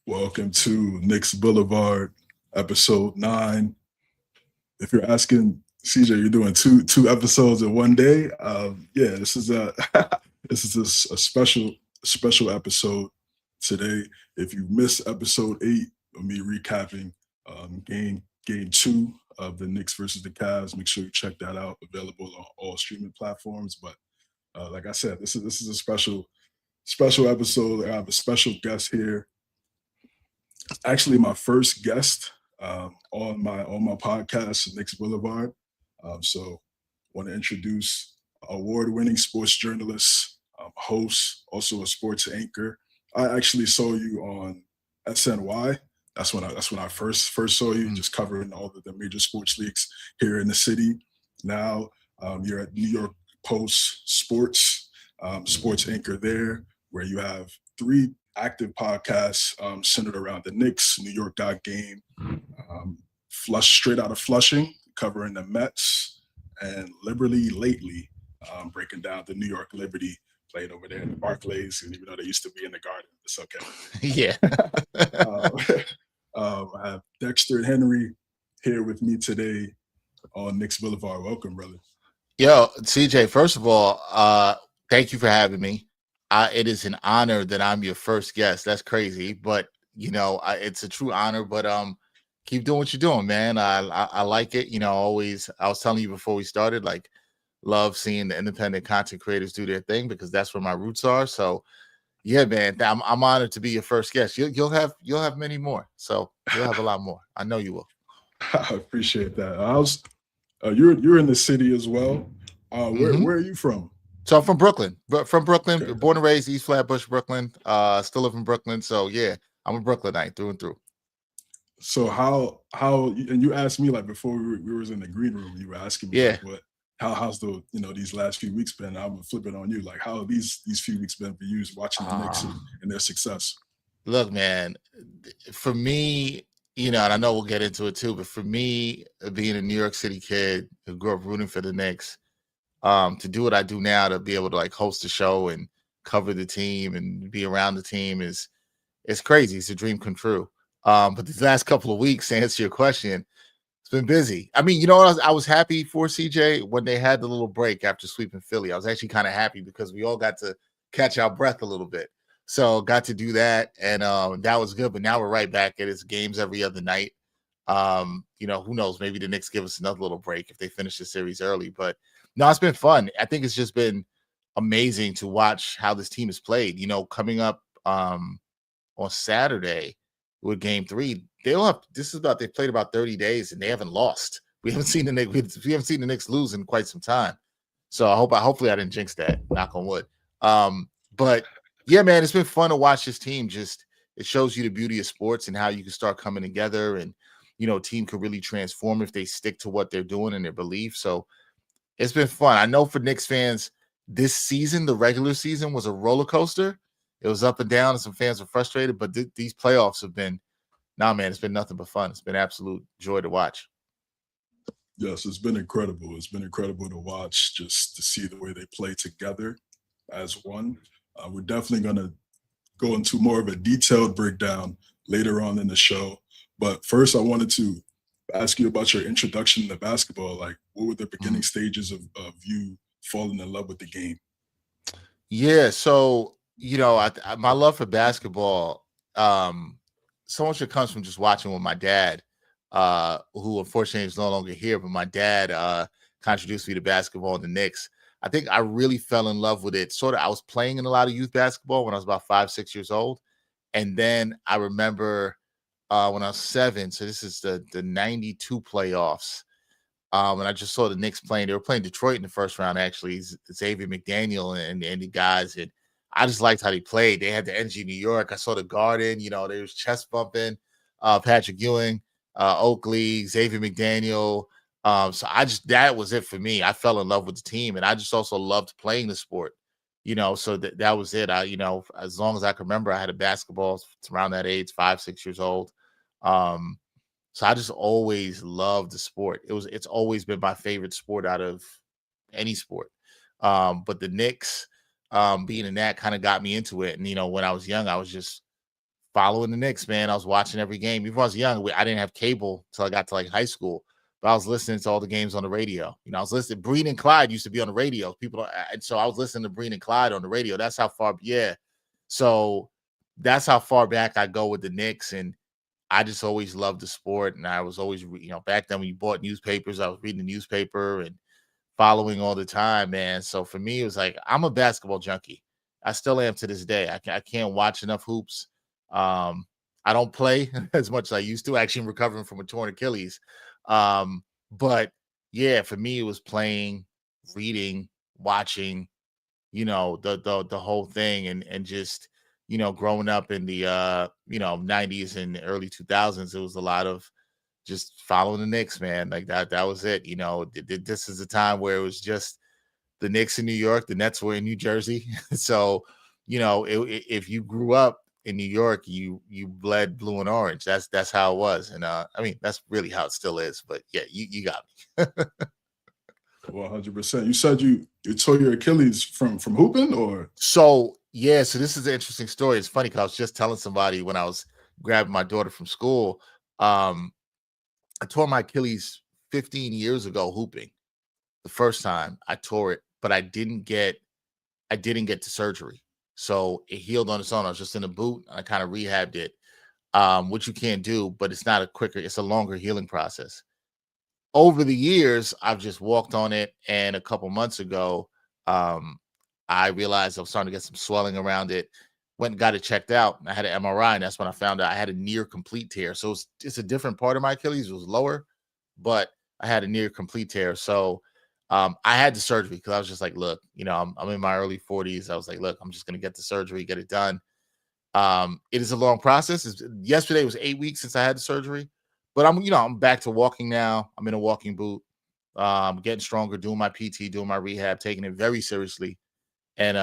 Welcome to Knicks Boulevard, episode 9. If you're asking, CJ, you're doing two episodes in one day. Yeah, this is a this is a special episode today. If you missed episode 8 of me recapping game 2 of the Knicks versus the Cavs, make sure you check that out. Available on all streaming platforms. But like I said, this is a special episode. I have a special guest here, actually my first guest on my podcast, Knicks Boulevard. So, want to introduce award-winning sports journalist, host, also a sports anchor. I actually saw you on SNY. That's when I first saw you, Mm. just covering all of the major sports leagues here in the city. Now you're at New York Post Sports, sports anchor there, where you have 3 active podcasts centered around the Knicks, New York Got Game, Flush straight out of Flushing, covering the Mets, and Liberty lately, breaking down the New York Liberty played over there in the Barclays, and even though they used to be in the Garden, it's Yeah. okay. I have Dexter and Henry here with me today on Knicks Boulevard. Welcome, brother. Yo, CJ, first of all, thank you for having me. It is an honor that I'm your first guest. That's crazy, but it's a true honor. But keep doing what you're doing, man. I like it. Always. I was telling you before we started, like, love seeing the independent content creators do their thing because that's where my roots are. So yeah, man, I'm honored to be your first guest. You'll have many more. So you'll have a lot more. I know you will. I appreciate that. You're in the city as well. Hmm. Where are you from? So I'm from Brooklyn, but from Brooklyn, Okay. born and raised East Flatbush, Brooklyn. Still live in Brooklyn. So yeah, I'm a Brooklynite through and through. So how and you asked me, like, before we was in the green room, you were asking me like, Yeah. what how's the these last few weeks been? I'm gonna flip it on you, like, how have these few weeks been for you watching the Knicks Ah, and their success? look, man, for me, and I know we'll get into it too, but for me, being a New York City kid who grew up rooting for the Knicks, to do what I do now, to be able to like host a show and cover the team and be around the team is it's crazy. It's a dream come true. But these last couple of weeks, to answer your question, it's been busy. I mean, I was happy for CJ when they had the little break after sweeping Philly. I was actually kind of happy because we all got to catch our breath a little bit. So got to do that, and that was good. But now we're right back at its games every other night. Who knows? Maybe the Knicks give us another little break if they finish the series early. But no, it's been fun. I think it's just been amazing to watch how this team has played. Coming up on Saturday with game 3, they'll have this is about they played about 30 days and they haven't lost. We haven't seen the Knicks, we haven't seen the Knicks lose in quite some time. So hopefully I didn't jinx that, knock on wood. But yeah, man, it's been fun to watch this team. Just it shows you the beauty of sports and how you can start coming together, and team could really transform if they stick to what they're doing and their belief. So it's been fun. I know for Knicks fans, this season, the regular season was a roller coaster. It was up and down, and some fans were frustrated. But these playoffs have been, nah, man, it's been nothing but fun. It's been absolute joy to watch. Yes, it's been incredible. It's been incredible to watch, just to see the way they play together as one. We're definitely going to go into more of a detailed breakdown later on in the show. But first, I wanted to ask you about your introduction to basketball. Like, what were the beginning Mhm. stages of you falling in love with the game? Yeah, so my love for basketball, so much of it comes from just watching with my dad, who unfortunately is no longer here. But my dad kind of introduced me to basketball and the Knicks. I think I really fell in love with it. Sort of, I was playing in a lot of youth basketball when I was about 5, 6 years old, and then I remember when I was 7. So this is the '92 playoffs. And I just saw the Knicks playing. They were playing Detroit in the first round, actually. Xavier McDaniel and the guys. And I just liked how they played. They had the energy New York. I saw the Garden, there was chest bumping, Patrick Ewing, Oakley, Xavier McDaniel. So that was it for me. I fell in love with the team. And I just also loved playing the sport, so that was it. As long as I can remember, I had a basketball around that age, 5, 6 years old. Um, so I just always loved the sport. It's always been my favorite sport out of any sport. But the Knicks, being in that kind of got me into it. And when I was young, I was just following the Knicks, man. I was watching every game. Even when I was young, I didn't have cable until I got to like high school, but I was listening to all the games on the radio. I was listening. Breen and Clyde used to be on the radio. And so I was listening to Breen and Clyde on the radio. That's how far, yeah. So that's how far back I go with the Knicks. And I just always loved the sport. And I was always, back then when you bought newspapers, I was reading the newspaper and following all the time, man. So for me, it was like, I'm a basketball junkie. I still am to this day. I can't watch enough hoops. I don't play as much as I used to. Actually, I'm recovering from a torn Achilles. But yeah, for me, it was playing, reading, watching, the whole thing, and just growing up in the 90s and early 2000s, it was a lot of just following the Knicks, man. Like that was it. This is a time where it was just the Knicks in New York, the Nets were in New Jersey. So, if you grew up in New York, you bled blue and orange. That's how it was. And I mean, that's really how it still is. But yeah, you got me. 100%. You said you tore your Achilles from hooping, or? So yeah, so this is an interesting story. It's funny because I was just telling somebody when I was grabbing my daughter from school. I tore my Achilles 15 years ago hooping. The first time I tore it, but I didn't get to surgery. So it healed on its own. I was just in a boot. And I kind of rehabbed it, which you can't do, but it's a longer healing process. Over the years, I've just walked on it. And a couple months ago, I realized I was starting to get some swelling around it. Went and got it checked out. I had an MRI, and that's when I found out I had a near complete tear. So it's a different part of my Achilles. It was lower, but I had a near complete tear. So I had the surgery because I was just like, look, I'm in my early 40s. I was like, look, I'm just going to get the surgery, get it done. It is a long process. Yesterday was 8 weeks since I had the surgery, but I'm back to walking now. I'm in a walking boot, getting stronger, doing my PT, doing my rehab, taking it very seriously. And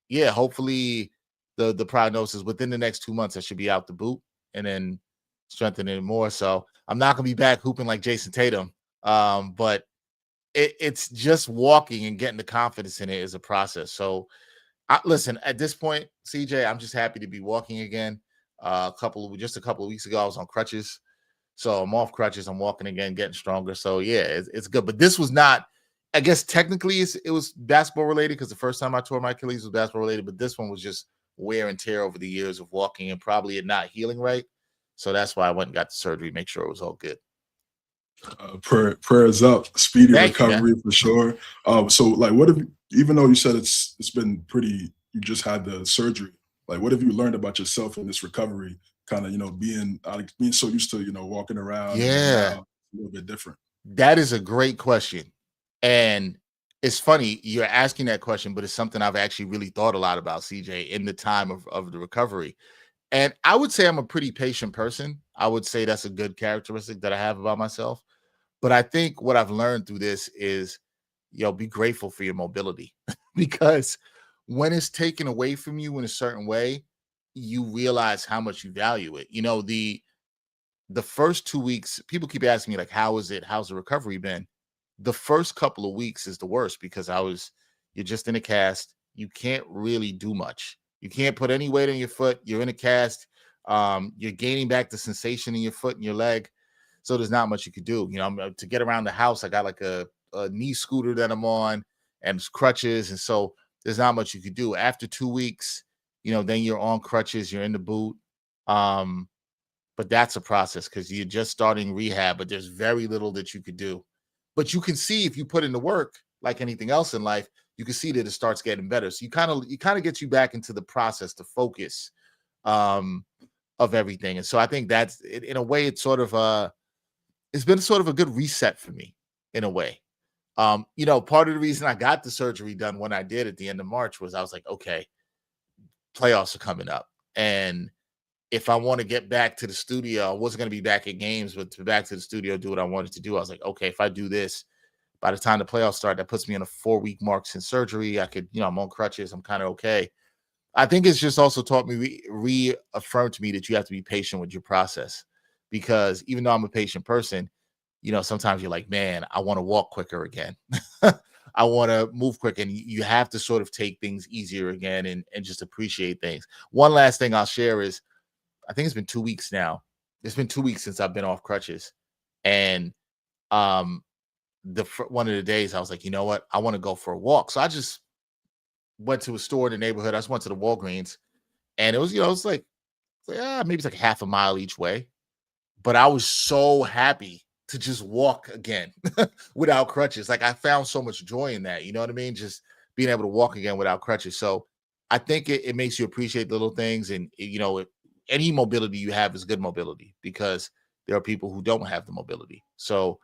yeah, hopefully the prognosis within the next 2 months, I should be out the boot and then strengthening it more. So I'm not going to be back hooping like Jason Tatum. But it's just walking and getting the confidence in it is a process. So listen, at this point, CJ, I'm just happy to be walking again. Just a couple of weeks ago, I was on crutches. So I'm off crutches. I'm walking again, getting stronger. So yeah, it's good. But this was not, I guess technically it was basketball related because the first time I tore my Achilles was basketball related, but this one was just wear and tear over the years of walking and probably it not healing right. So that's why I went and got the surgery, make sure it was all good. Prayers up, speedy Thank you, recovery for sure. So like, what have even though you said it's been pretty, you just had the surgery. Like, what have you learned about yourself in this recovery? Kind of, being so used to walking around, and then Yeah, now a little bit different. that is a great question. And it's funny you're asking that question, but it's something I've actually really thought a lot about, CJ, in the time of the recovery. And I would say I'm a pretty patient person. I would say that's a good characteristic that I have about myself. But I think what I've learned through this is, be grateful for your mobility because when it's taken away from you in a certain way, you realize how much you value it. The first 2 weeks, people keep asking me like, how is it? How's the recovery been? The first couple of weeks is the worst because you're just in a cast. You can't really do much. You can't put any weight on your foot. You're in a cast. You're gaining back the sensation in your foot and your leg. So there's not much you could do. To get around the house, I got like a knee scooter that I'm on and crutches. And so there's not much you could do. After 2 weeks, then you're on crutches, you're in the boot. But that's a process because you're just starting rehab, but there's very little that you could do. But you can see if you put in the work, like anything else in life, you can see that it starts getting better. So you kind of gets you back into the process, the focus of everything. And so I think that's in a way, it's been sort of a good reset for me in a way. Part of the reason I got the surgery done when I did at the end of March was I was like, okay, playoffs are coming up. And if I want to get back to the studio, I wasn't going to be back at games, but to back to the studio, do what I wanted to do. I was like, okay, if I do this, by the time the playoffs start, that puts me on a 4-week mark since surgery. I could, I'm on crutches. I'm kind of okay. I think it's just also taught me, reaffirmed to me that you have to be patient with your process because even though I'm a patient person, sometimes you're like, man, I want to walk quicker again. I want to move quick. And you have to sort of take things easier again and just appreciate things. One last thing I'll share is I think it's been 2 weeks now. It's been 2 weeks since I've been off crutches, and um, one of the days I was like, you know what, I want to go for a walk. So I just went to a store in the neighborhood. I just went to the Walgreens, and it was, it's like, maybe it's like half a mile each way. But I was so happy to just walk again without crutches. Like I found so much joy in that. You know what I mean? Just being able to walk again without crutches. So I think it makes you appreciate the little things, and any mobility you have is good mobility, because there are people who don't have the mobility. So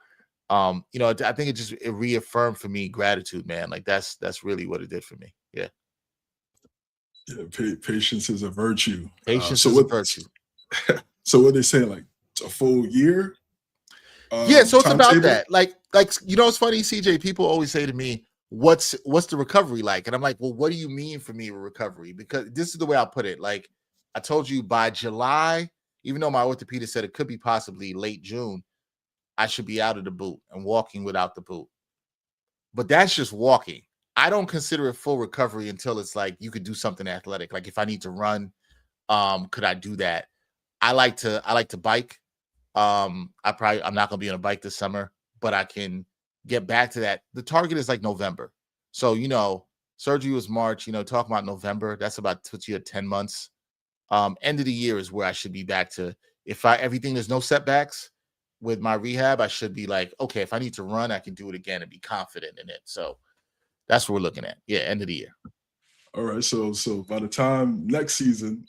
I think it reaffirmed for me gratitude, man. Like that's really what it did for me. Yeah. Yeah, patience is a virtue. Patience So is a what? virtue. So what they say, like a full year? Yeah, so it's about Timetable? that. Like it's funny, CJ. People always say to me, "What's the recovery like?" And I'm like, "Well, what do you mean for me recovery?" Because this is the way I'll put it. Like I told you, by July, even though my orthopedist said it could be possibly late June, I should be out of the boot and walking without the boot. But that's just walking. I don't consider it full recovery until it's like you could do something athletic. Like if I need to run, could I do that? I like to bike. I'm not gonna be on a bike this summer, but I can get back to that. The target is like November. So, surgery was March, talking about November, that's about puts you at 10 months. End of the year is where I should be back to. If everything, there's no setbacks with my rehab, I should be like, okay, if I need to run, I can do it again and be confident in it. So that's what we're looking at. Yeah, end of the year. All right. So by the time next season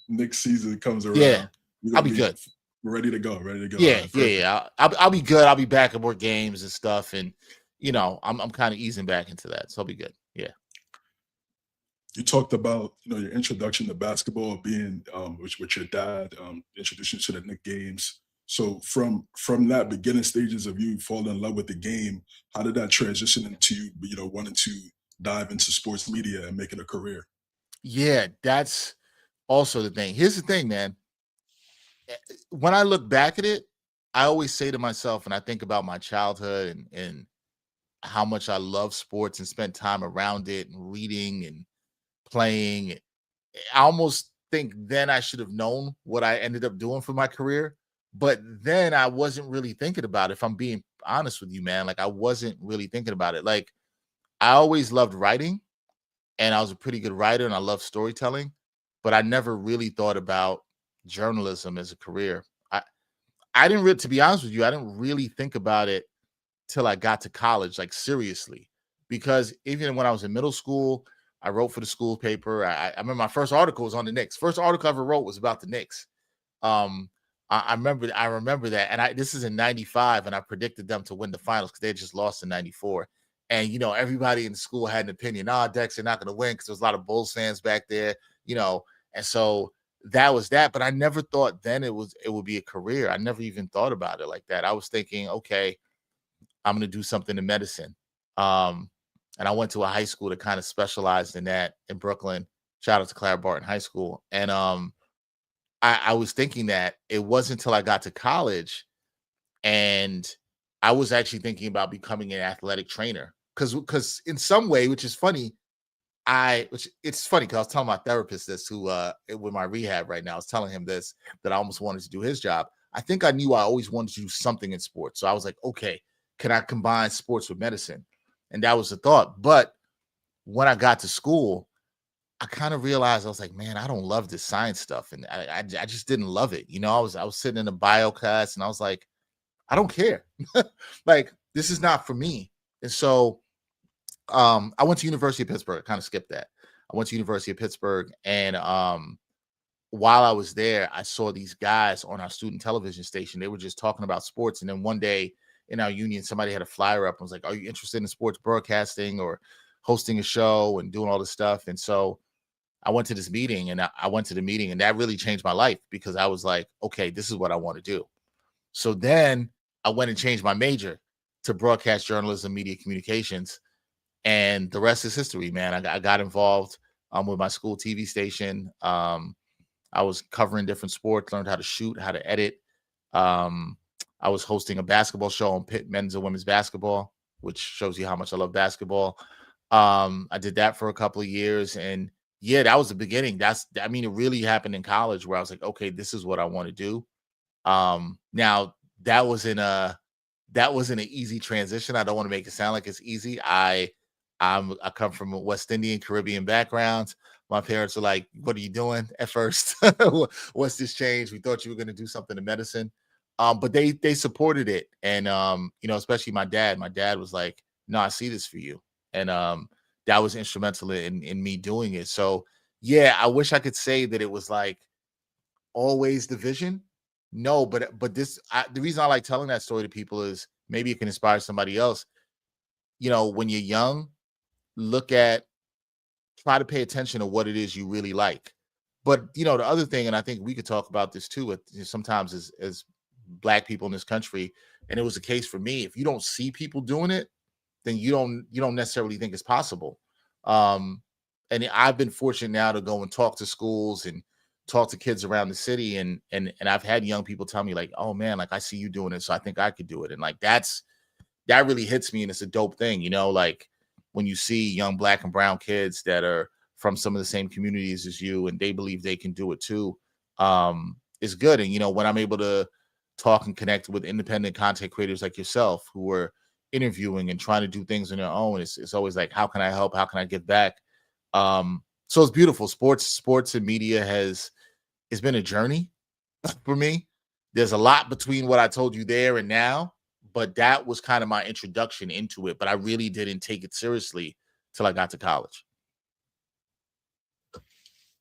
comes Yeah, around, you're I'll gonna be be good. ready to go. Ready to go. All Yeah, right, yeah, perfect. yeah. I'll be good. I'll be back at more games and stuff, and I'm kind of easing back into that, so I'll be good. Yeah. You talked about your introduction to basketball being with your dad, introducing you to the Knicks games. So from that beginning stages of you falling in love with the game, how did that transition into you wanting to dive into sports media and make it a career? Yeah, that's also the thing. Here's the thing, man. When I look back at it, I always say to myself, and I think about my childhood and how much I love sports and spent time around it and reading and playing. I almost think then I should have known what I ended up doing for my career. But then I wasn't really thinking about it. If I'm being honest with you, man, like I wasn't really thinking about it. Like I always loved writing, and I was a pretty good writer, and I love storytelling, but I never really thought about journalism as a career. I didn't really, to be honest with you, I didn't really think about it till I got to college, like seriously, because even when I was in middle school, I wrote for the school paper. I remember my first article was on the Knicks. First article I ever wrote was about the Knicks. Um, I remember that, and this is in '95, and I predicted them to win the finals because they had just lost in '94. And everybody in the school had an opinion. Dexter not going to win because there was a lot of Bulls fans back there. And so that was that. But I never thought then it would be a career. I never even thought about it like that. I was thinking, okay, I'm going to do something in medicine. Um, and I went to a high school that kind of specialized in that in Brooklyn. Shout out to Clara Barton High School. And I was thinking that it wasn't until I got to college and I was actually thinking about becoming an athletic trainer. Because in some way, which is funny, it's funny because I was telling my therapist this with my rehab right now. I was telling him this, that I almost wanted to do his job. I think I knew I always wanted to do something in sports. So I was like, okay, can I combine sports with medicine? And that was the thought. But when I got to school, I kind of realized I was like, man, I don't love this science stuff. And I just didn't love it. I was sitting in a bio class and I was like, I don't care. Like, this is not for me. And so I went to University of Pittsburgh. I kind of skipped that. I went to University of Pittsburgh, and while I was there, I saw these guys on our student television station. They were just talking about sports. And then one day in our union, somebody had a flyer up and was like, are you interested in sports broadcasting or hosting a show and doing all this stuff? And so I went to this meeting, and I went to the meeting, and that really changed my life because I was like, okay, this is what I want to do. So then I went and changed my major to broadcast journalism, media communications, and the rest is history, man. I got involved with my school TV station. I was covering different sports, learned how to shoot, how to edit. Um, I was hosting a basketball show on Pitt men's and women's basketball, which shows you how much I love basketball. I did that for a couple of years, and yeah, that was the beginning. I mean, it really happened in college where I was like, okay, this is what I want to do. Now that was in a that wasn't an easy transition. I don't want to make it sound like it's easy. I come from a West Indian Caribbean background. My parents were like, "What are you doing?" At first, what's this change? We thought you were going to do something in medicine, but they supported it, and you know, especially my dad. My dad was like, "No, I see this for you," and that was instrumental in me doing it. So yeah, I wish I could say that it was like always the vision. No, but the reason I like telling that story to people is maybe it can inspire somebody else. You know, when you're young, look at try to pay attention to what it is you really like. But you know, the other thing, and I think we could talk about this too, sometimes as black people in this country, and it was the case for me. If you don't see people doing it, then you don't necessarily think it's possible. Um, and I've been fortunate now to go and talk to schools and talk to kids around the city, and I've had young people tell me like, "Oh man, like I see you doing it, so I think I could do it." And like that really hits me, and it's a dope thing, you know, like when you see young black and brown kids that are from some of the same communities as you, and they believe they can do it too. It's good, and you know, when I'm able to talk and connect with independent content creators like yourself who are interviewing and trying to do things on their own, it's always like, how can I help? How can I give back? So it's beautiful. Sports and media has it's been a journey for me. There's a lot between what I told you there and now, but that was kind of my introduction into it. But I really didn't take it seriously till I got to college.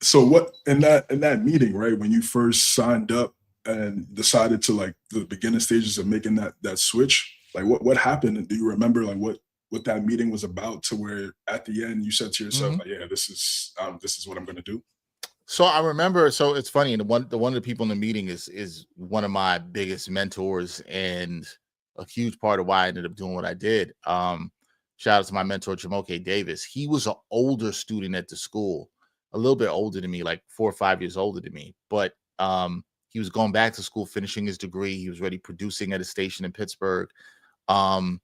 So what in that meeting, right, when you first signed up and decided to like the beginning stages of making that switch, like what happened? And do you remember like what that meeting was about to where at the end you said to yourself, Mhm. like, yeah, this is what I'm gonna do? So I remember. So it's funny. The one of the people in the meeting is one of my biggest mentors and a huge part of why I ended up doing what I did. Shout out to my mentor Jamoke Davis. He was an older student at the school, a little bit older than me, like 4 or 5 years older than me. But he was going back to school, finishing his degree. He was already producing at a station in Pittsburgh. Um,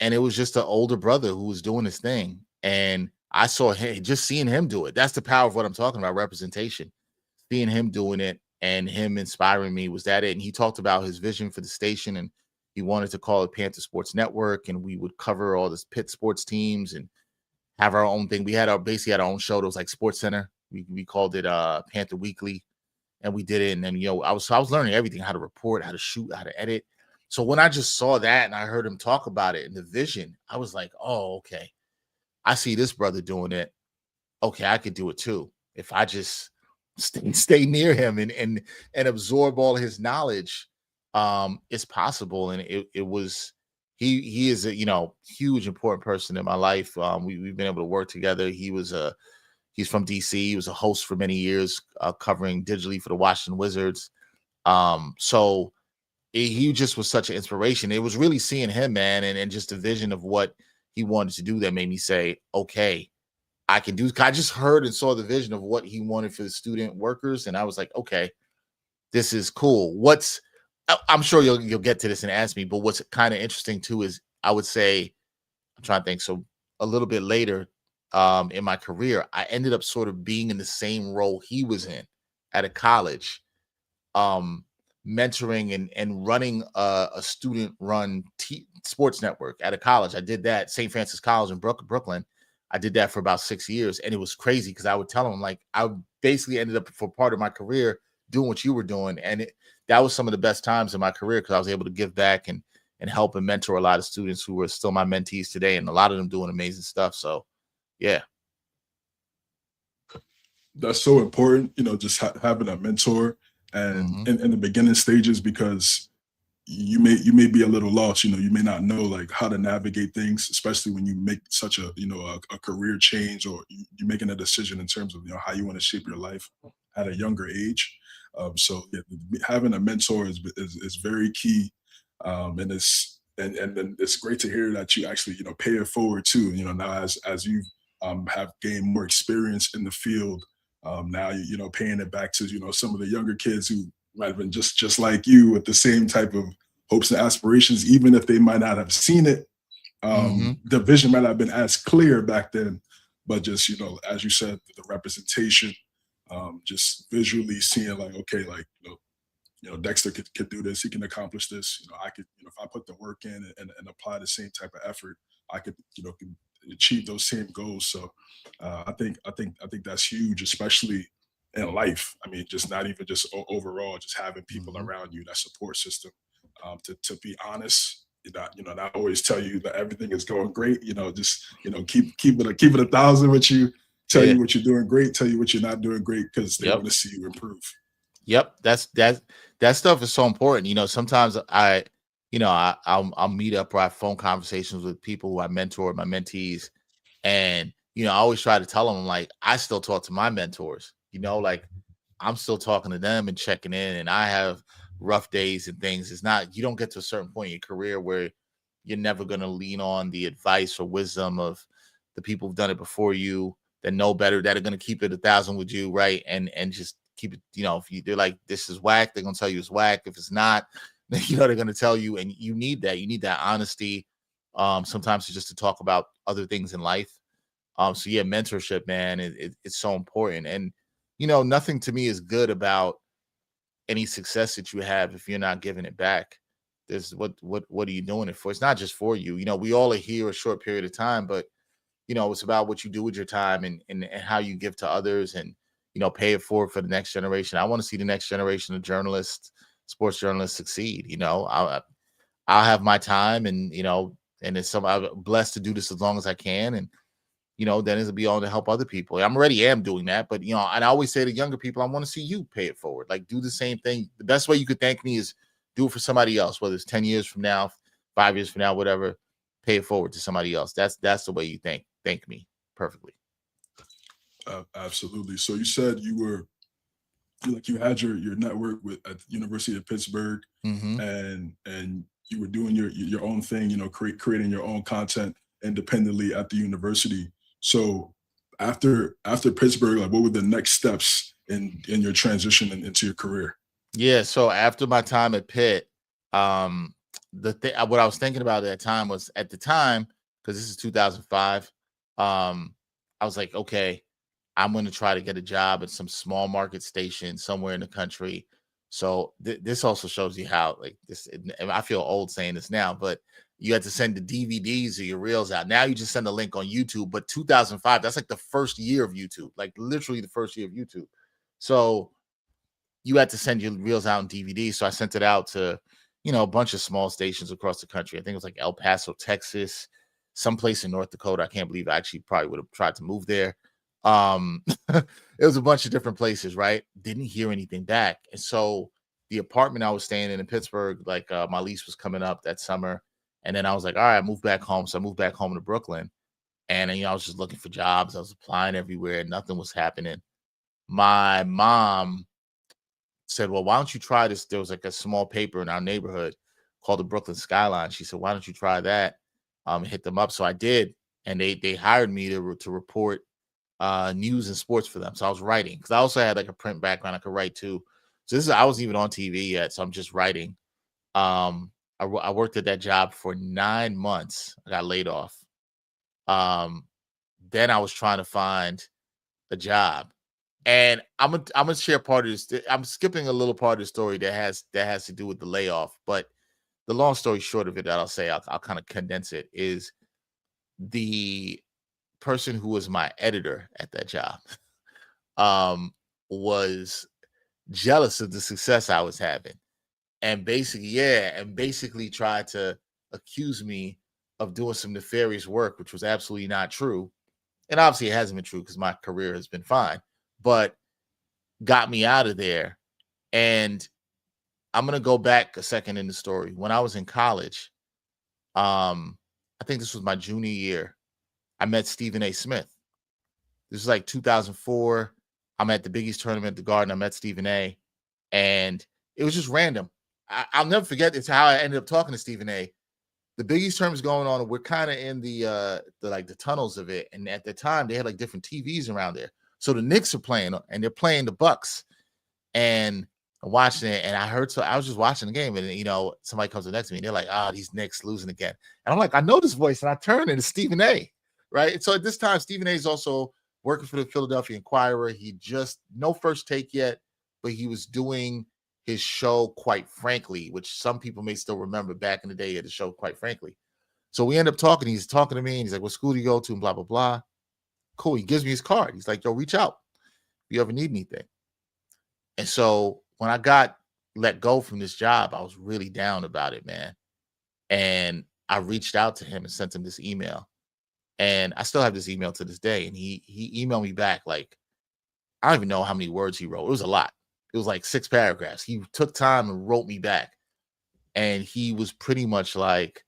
and it was just an older brother who was doing his thing, and I saw him just seeing him do it. That's the power of what I'm talking about, representation. Seeing him doing it and him inspiring me, was that it? And he talked about his vision for the station, and he wanted to call it Panther Sports Network, and we would cover all this pit sports teams and have our own thing. We had our basically had our own show that was like Sports Center. We called it Panther Weekly, and we did it. And then, you know, I was learning everything, how to report, how to shoot, how to edit. So when I just saw that and I heard him talk about it and the vision, I was like, oh, okay. I see this brother doing it. Okay, I could do it too. If I just stay near him and absorb all his knowledge, it's possible. And it was he is a, you know, huge important person in my life. We've been able to work together. He's from DC. He was a host for many years, covering digitally for the Washington Wizards. So he just was such an inspiration. It was really seeing him, man, and just a vision of what he wanted to do that made me say, okay, I can do. I just heard and saw the vision of what he wanted for the student workers, and I was like, okay, this is cool. I'm sure you'll get to this and ask me, but what's kind of interesting too is I would say I'm trying to think. So a little bit later, in my career, I ended up sort of being in the same role he was in at a college, um, mentoring and running a student run sports network at a college. I did that, St. Francis College in Brooklyn. I did that for about 6 years, and it was crazy because I would tell them like I basically ended up for part of my career doing what you were doing, and that was some of the best times in my career because I was able to give back and help and mentor a lot of students who are still my mentees today, and a lot of them doing amazing stuff. So, yeah. That's so important, you know, just having a mentor and Hmm. in the beginning stages because you may be a little lost, you know, you may not know like how to navigate things, especially when you make such a, you know, a career change or you're making a decision in terms of, you know, how you want to shape your life at a younger age. So yeah, having a mentor is very key. And it's and then it's great to hear that you actually, you know, pay it forward too, you know, now as you have gained more experience in the field, now you know, paying it back to, you know, some of the younger kids who might have been just like you with the same type of hopes and aspirations, even if they might not have seen it. Hmm. The vision might not have been as clear back then, but just, as you said, the representation, just visually seeing like, okay, like, Dexter could do this. He can accomplish this. I could, if I put the work in and apply the same type of effort, I could, can achieve those same goals. So I think that's huge, especially in life. I mean, just not even just overall, just having people Mhm. around you, that support system, to be honest. Not always tell you that everything is going great. Just keep it 1,000 with you. Tell Yeah. you what you're doing great. Tell you what you're not doing great because they Yep. want to see you improve. Yep. That stuff is so important. Sometimes I'll meet up or have phone conversations with people who I mentor, my mentees, and I always try to tell them, I'm like, I still talk to my mentors. Like I'm still talking to them and checking in, and I have rough days and things. It's not, you don't get to a certain point in your career where you're never going to lean on the advice or wisdom of the people who've done it before you, that know better, that are going to keep it 1,000 with you, right? And just keep it. If they're like, this is whack, they're going to tell you it's whack. If it's not, they're going to tell you, and you need that. You need that honesty. Sometimes it's just to talk about other things in life. So yeah, mentorship, man, it's so important. And nothing to me is good about any success that you have if you're not giving it back. There's what are you doing it for? It's not just for you. We all are here a short period of time, but it's about what you do with your time, and how you give to others, and pay it forward for the next generation. I want to see the next generation of journalists, sports journalists succeed. I'll have my time, and I'm blessed to do this as long as I can, and then it'll be on to help other people. I'm already am doing that, but and I always say to younger people, I want to see you pay it forward. Like, do the same thing. The best way you could thank me is do it for somebody else, whether it's 10 years from now, 5 years from now, whatever. Pay it forward to somebody else. That's the way you thank me perfectly. Absolutely. So you said you had your network at the University of Pittsburgh, Hmm. and you were doing your own thing, creating your own content independently at the university. So after Pittsburgh, like what were the next steps in your transition into your career? Yeah. So after my time at Pitt, um, what I was thinking about at that time was, at the time, because this is 2005, I was like, okay, I'm going to try to get a job at some small market station somewhere in the country. So this also shows you how, like, this. And I feel old saying this now, but you had to send the DVDs or your reels out. Now you just send a link on YouTube. But 2005, that's like the first year of YouTube, like literally the first year of YouTube. So you had to send your reels out in DVD. So I sent it out to, a bunch of small stations across the country. I think it was like El Paso, Texas, someplace in North Dakota. I can't believe I actually probably would have tried to move there. It was a bunch of different places, right? Didn't hear anything back. And so the apartment I was staying in Pittsburgh, like my lease was coming up that summer. And then I was like, all right, I moved back home. So I moved back home to Brooklyn. And I was just looking for jobs. I was applying everywhere. Nothing was happening. My mom said, well, why don't you try this? There was like a small paper in our neighborhood called the Brooklyn Skyline. She said, why don't you try that? Hit them up. So I did. And they hired me to report news and sports for them. So I was writing, because I also had like a print background. I could write too. So I wasn't even on TV yet. So I'm just writing. I worked at that job for 9 months. I got laid off. Um, then I was trying to find a job. And I'm gonna share part of this. I'm skipping a little part of the story that has to do with the layoff. But the long story short of it, that I'll kind of condense it, is the person who was my editor at that job um was jealous of the success I was having, and basically tried to accuse me of doing some nefarious work, which was absolutely not true. And obviously it hasn't been true, because my career has been fine, but got me out of there. And I'm gonna go back a second in the story. When I was in college, I think this was my junior year, I met Stephen A. Smith. This is like 2004. I'm at the Big East tournament at the Garden. I met Stephen A. And it was just random. I'll never forget. It's how I ended up talking to Stephen A. The Big East tournament's going on, and we're kind of in the tunnels of it. And at the time, they had like different TVs around there. So the Knicks are playing, and they're playing the Bucks. And I'm watching it, and I was just watching the game, and somebody comes up next to me, and they're like, "Ah, these Knicks losing again." And I'm like, I know this voice, and I turn, and it's Stephen A. right? And so at this time, Stephen A is also working for the Philadelphia Inquirer. He just, no First Take yet, but he was doing his show, Quite Frankly, which some people may still remember back in the day, he had a show, Quite Frankly. So we end up talking. He's talking to me, and he's like, what school do you go to? And blah, blah, blah. Cool. He gives me his card. He's like, yo, reach out if you ever need anything. And so when I got let go from this job, I was really down about it, man. And I reached out to him and sent him this email. And I still have this email to this day. And he emailed me back like, I don't even know how many words he wrote. It was a lot. It was like 6 paragraphs. He took time and wrote me back. And he was pretty much like,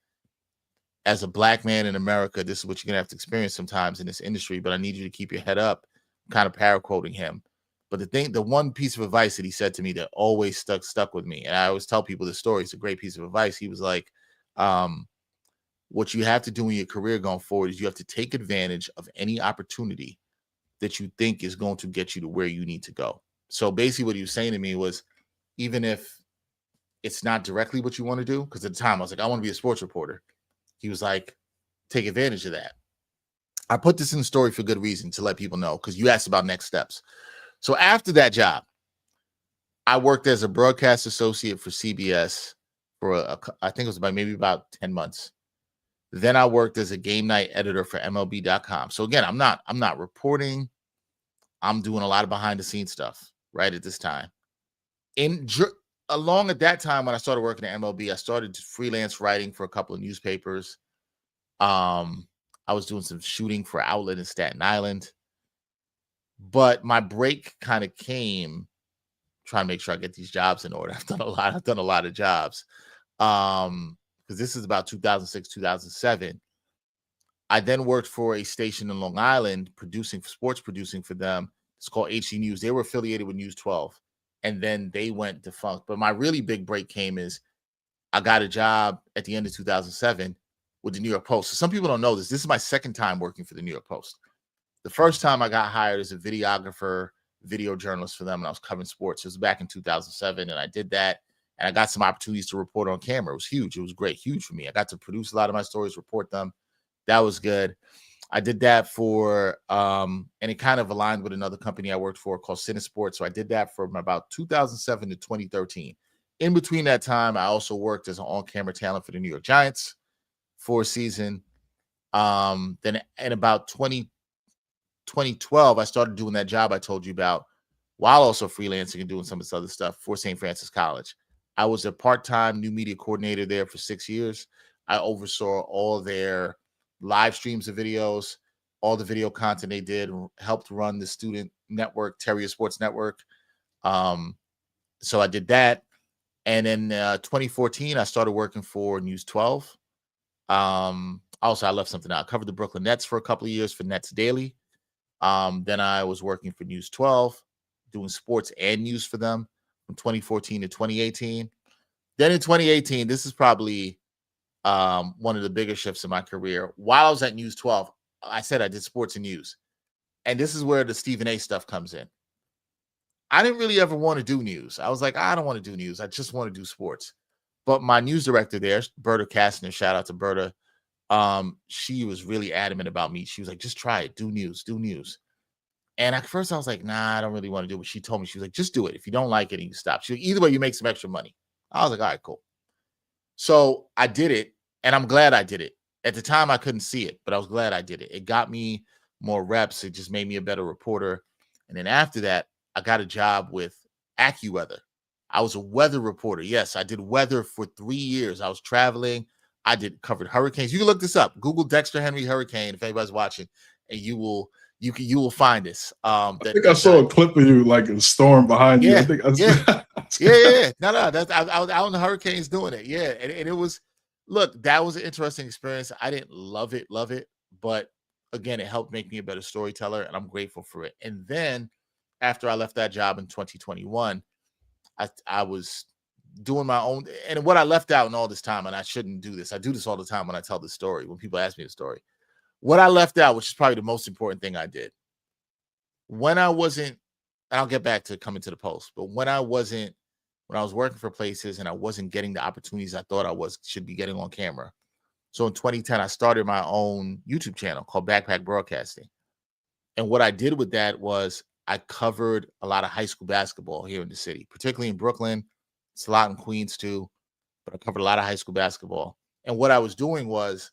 as a black man in America, this is what you're going to have to experience sometimes in this industry, but I need you to keep your head up, kind of paraquoting him. But the one piece of advice that he said to me that always stuck with me, and I always tell people this story, it's a great piece of advice. He was like, what you have to do in your career going forward is you have to take advantage of any opportunity that you think is going to get you to where you need to go. So basically what he was saying to me was, even if it's not directly what you want to do, because at the time I was like, I want to be a sports reporter. He was like, take advantage of that. I put this in the story for good reason, to let people know, because you asked about next steps. So after that job, I worked as a broadcast associate for CBS for I think it was about 10 months. Then I worked as a game night editor for MLB.com. So again, I'm not reporting. I'm doing a lot of behind the scenes stuff right at this time. Along at that time, when I started working at MLB, I started freelance writing for a couple of newspapers. I was doing some shooting for Outlet in Staten Island. But my break kind of came trying to make sure I get these jobs in order. I've done a lot of jobs. Because this is about 2006, 2007. I then worked for a station in Long Island, sports producing for them. It's called HC News. They were affiliated with News 12. And then they went defunct. But my really big break came is I got a job at the end of 2007 with the New York Post. So some people don't know this. This is my second time working for the New York Post. The first time I got hired as a videographer, video journalist for them, and I was covering sports. It was back in 2007, and I did that. And I got some opportunities to report on camera. It was huge. It was great. Huge for me. I got to produce a lot of my stories, report them. That was good. I did that for, and it kind of aligned with another company I worked for called Cinesports. So I did that from about 2007 to 2013. In between that time, I also worked as an on-camera talent for the New York Giants for a season. Then in about 2012, I started doing that job I told you about while also freelancing and doing some of this other stuff for St. Francis College. I was a part-time new media coordinator there for 6 years. I oversaw all their live streams of videos, all the video content they did, helped run the student network, Terrier Sports Network. So I did that. And in 2014, I started working for News 12. Also, I left something out. I covered the Brooklyn Nets for a couple of years for Nets Daily. Then I was working for News 12, doing sports and news for them from 2014 to 2018. Then in 2018, this is probably one of the bigger shifts in my career. While I was at News 12, I said I did sports and news. And this is where the Stephen A stuff comes in. I didn't really ever want to do news. I was like, I don't want to do news. I just want to do sports. But my news director there, Berta Kastner, shout out to Berta, she was really adamant about me. She was like, just try it. Do news. And at first I was like, nah, I don't really want to do it. But she told me, she was like, just do it. If you don't like it, you can stop. She was like, either way, you make some extra money. I was like, all right, cool. So I did it, and I'm glad I did it. At the time, I couldn't see it, but I was glad I did it. It got me more reps. It just made me a better reporter. And then after that, I got a job with AccuWeather. I was a weather reporter. Yes, I did weather for 3 years. I was traveling. I covered hurricanes. You can look this up. Google Dexter Henry Hurricane if anybody's watching, and you will find this. I think I saw a clip of you, like a storm behind you. I think yeah. No. That's I was out in the hurricanes doing it. Yeah, and it was. Look, that was an interesting experience. I didn't love it, but again, it helped make me a better storyteller, and I'm grateful for it. And then after I left that job in 2021, I was doing my own, and what I left out in all this time, and I shouldn't do this. I do this all the time when I tell the story, when people ask me the story. What I left out, which is probably the most important thing I did, when I wasn't, and I'll get back to coming to the Post, but when I was working for places and I wasn't getting the opportunities I thought should be getting on camera. So in 2010, I started my own YouTube channel called Backpack Broadcasting. And what I did with that was I covered a lot of high school basketball here in the city, particularly in Brooklyn. It's a lot in Queens too, but I covered a lot of high school basketball. And what I was doing was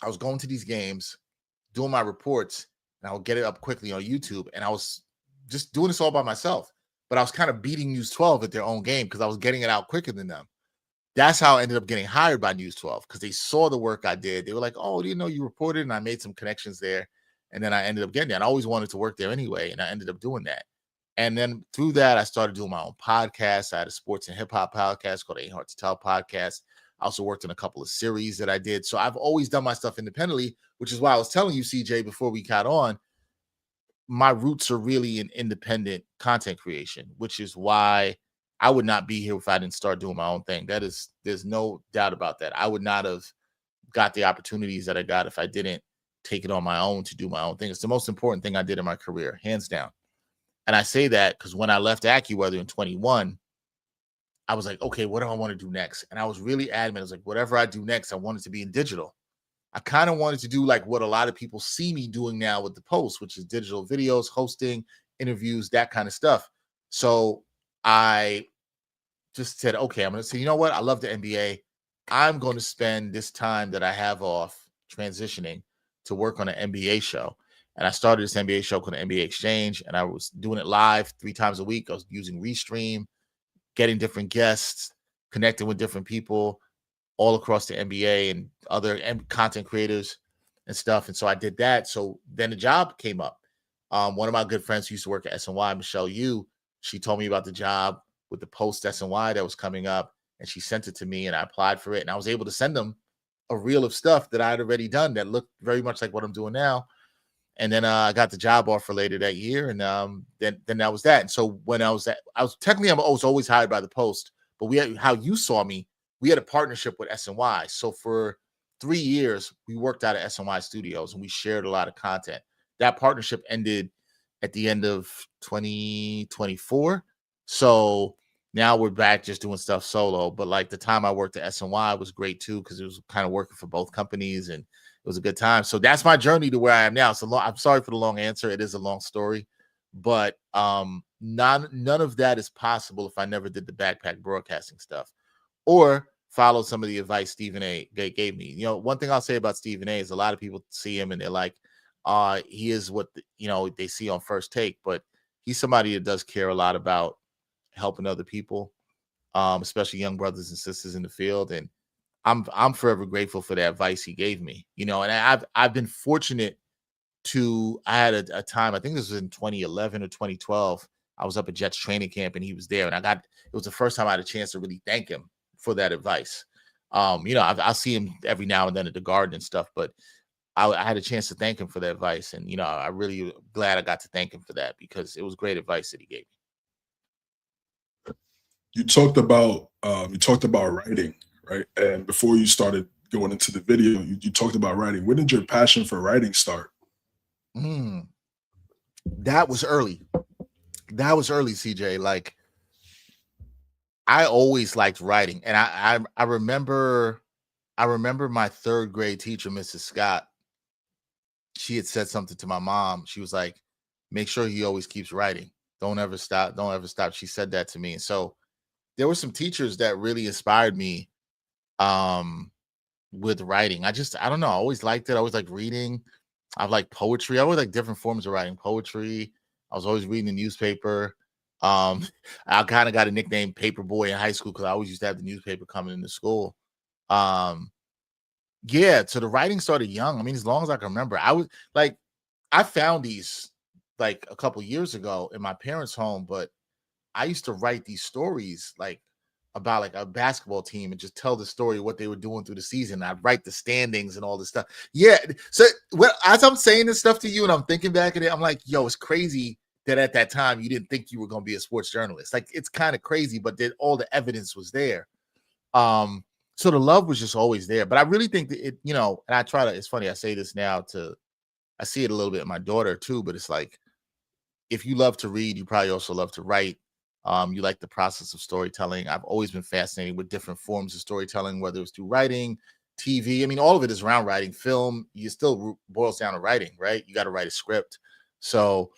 I was going to these games, doing my reports, and I would get it up quickly on YouTube. And I was just doing this all by myself. But I was kind of beating News 12 at their own game because I was getting it out quicker than them. That's how I ended up getting hired by News 12 because they saw the work I did. They were like, oh, do you know you reported? And I made some connections there. And then I ended up getting there. And I always wanted to work there anyway. And I ended up doing that. And then through that, I started doing my own podcast. I had a sports and hip hop podcast called Ain't Hard to Tell podcast. I also worked on a couple of series that I did. So I've always done my stuff independently, which is why I was telling you, CJ, before we got on, my roots are really in independent content creation, which is why I would not be here if I didn't start doing my own thing. There's no doubt about that. I would not have got the opportunities that I got if I didn't take it on my own to do my own thing. It's the most important thing I did in my career, hands down. And I say that because when I left AccuWeather in 21, I was like, okay, what do I want to do next? And I was really adamant. I was like, whatever I do next, I want it to be in digital. I kind of wanted to do like what a lot of people see me doing now with the Post, which is digital videos, hosting, interviews, that kind of stuff. So I just said, okay, I'm going to say, you know what? I love the NBA. I'm going to spend this time that I have off transitioning to work on an NBA show. And I started this NBA show called the NBA Exchange, and I was doing it live 3 times a week. I was using Restream, getting different guests, connecting with different people all across the NBA and other content creators and stuff. And so I did that. So then a job came up. One of my good friends who used to work at SNY, Michelle Yu, she told me about the job with the Post SNY that was coming up, and she sent it to me, and I applied for it. And I was able to send them a reel of stuff that I had already done that looked very much like what I'm doing now. And then I got the job offer later that year, and then that was that. And so when I was always hired by the Post, but we had, how you saw me, we had a partnership with SNY. So for 3 years, we worked out of SNY Studios, and we shared a lot of content. That partnership ended at the end of 2024. So now we're back just doing stuff solo. But like the time I worked at SNY was great too, because it was kind of working for both companies, and it was a good time. So that's my journey to where I am now. So I'm sorry for the long answer. It is a long story, but none of that is possible if I never did the backpack broadcasting stuff or follow some of the advice Stephen A. gave me. You know, one thing I'll say about Stephen A. is a lot of people see him and they're like, he is what, they see on First Take, but he's somebody that does care a lot about helping other people, especially young brothers and sisters in the field. And I'm forever grateful for the advice he gave me, and I've been fortunate to, I had a time, I think this was in 2011 or 2012. I was up at Jets training camp and he was there, and it was the first time I had a chance to really thank him for that advice. I'll see him every now and then at the Garden and stuff, but I had a chance to thank him for that advice. And, I really glad I got to thank him for that because it was great advice that he gave me. You talked about writing, right? And before you started going into the video, you talked about writing. When did your passion for writing start? That was early. CJ. Like, I always liked writing, and I remember my 3rd grade teacher, Mrs. Scott. She had said something to my mom. She was like, "Make sure he always keeps writing. Don't ever stop. Don't ever stop." She said that to me, and so there were some teachers that really inspired me with writing. I don't know. I always liked it. I always liked reading. I like poetry. I always like different forms of writing. Poetry. I was always reading the newspaper. I kind of got a nickname Paperboy in high school because I always used to have the newspaper coming into school. Yeah, so the writing started young. I mean, as long as I can remember. I found these like a couple years ago in my parents' home, but I used to write these stories like about like a basketball team and just tell the story of what they were doing through the season. I'd write the standings and all this stuff. Yeah. So as I'm saying this stuff to you and I'm thinking back at it, I'm like, yo, it's crazy that at that time you didn't think you were going to be a sports journalist. Like, it's kind of crazy, but all the evidence was there. So the love was just always there. But I really think that it, and I try to, it's funny, I say this now I see it a little bit in my daughter too, but it's like, if you love to read, you probably also love to write. You like the process of storytelling. I've always been fascinated with different forms of storytelling, whether it's through writing, TV. I mean, all of it is around writing. Film, you still boils down to writing, right? You got to write a script. So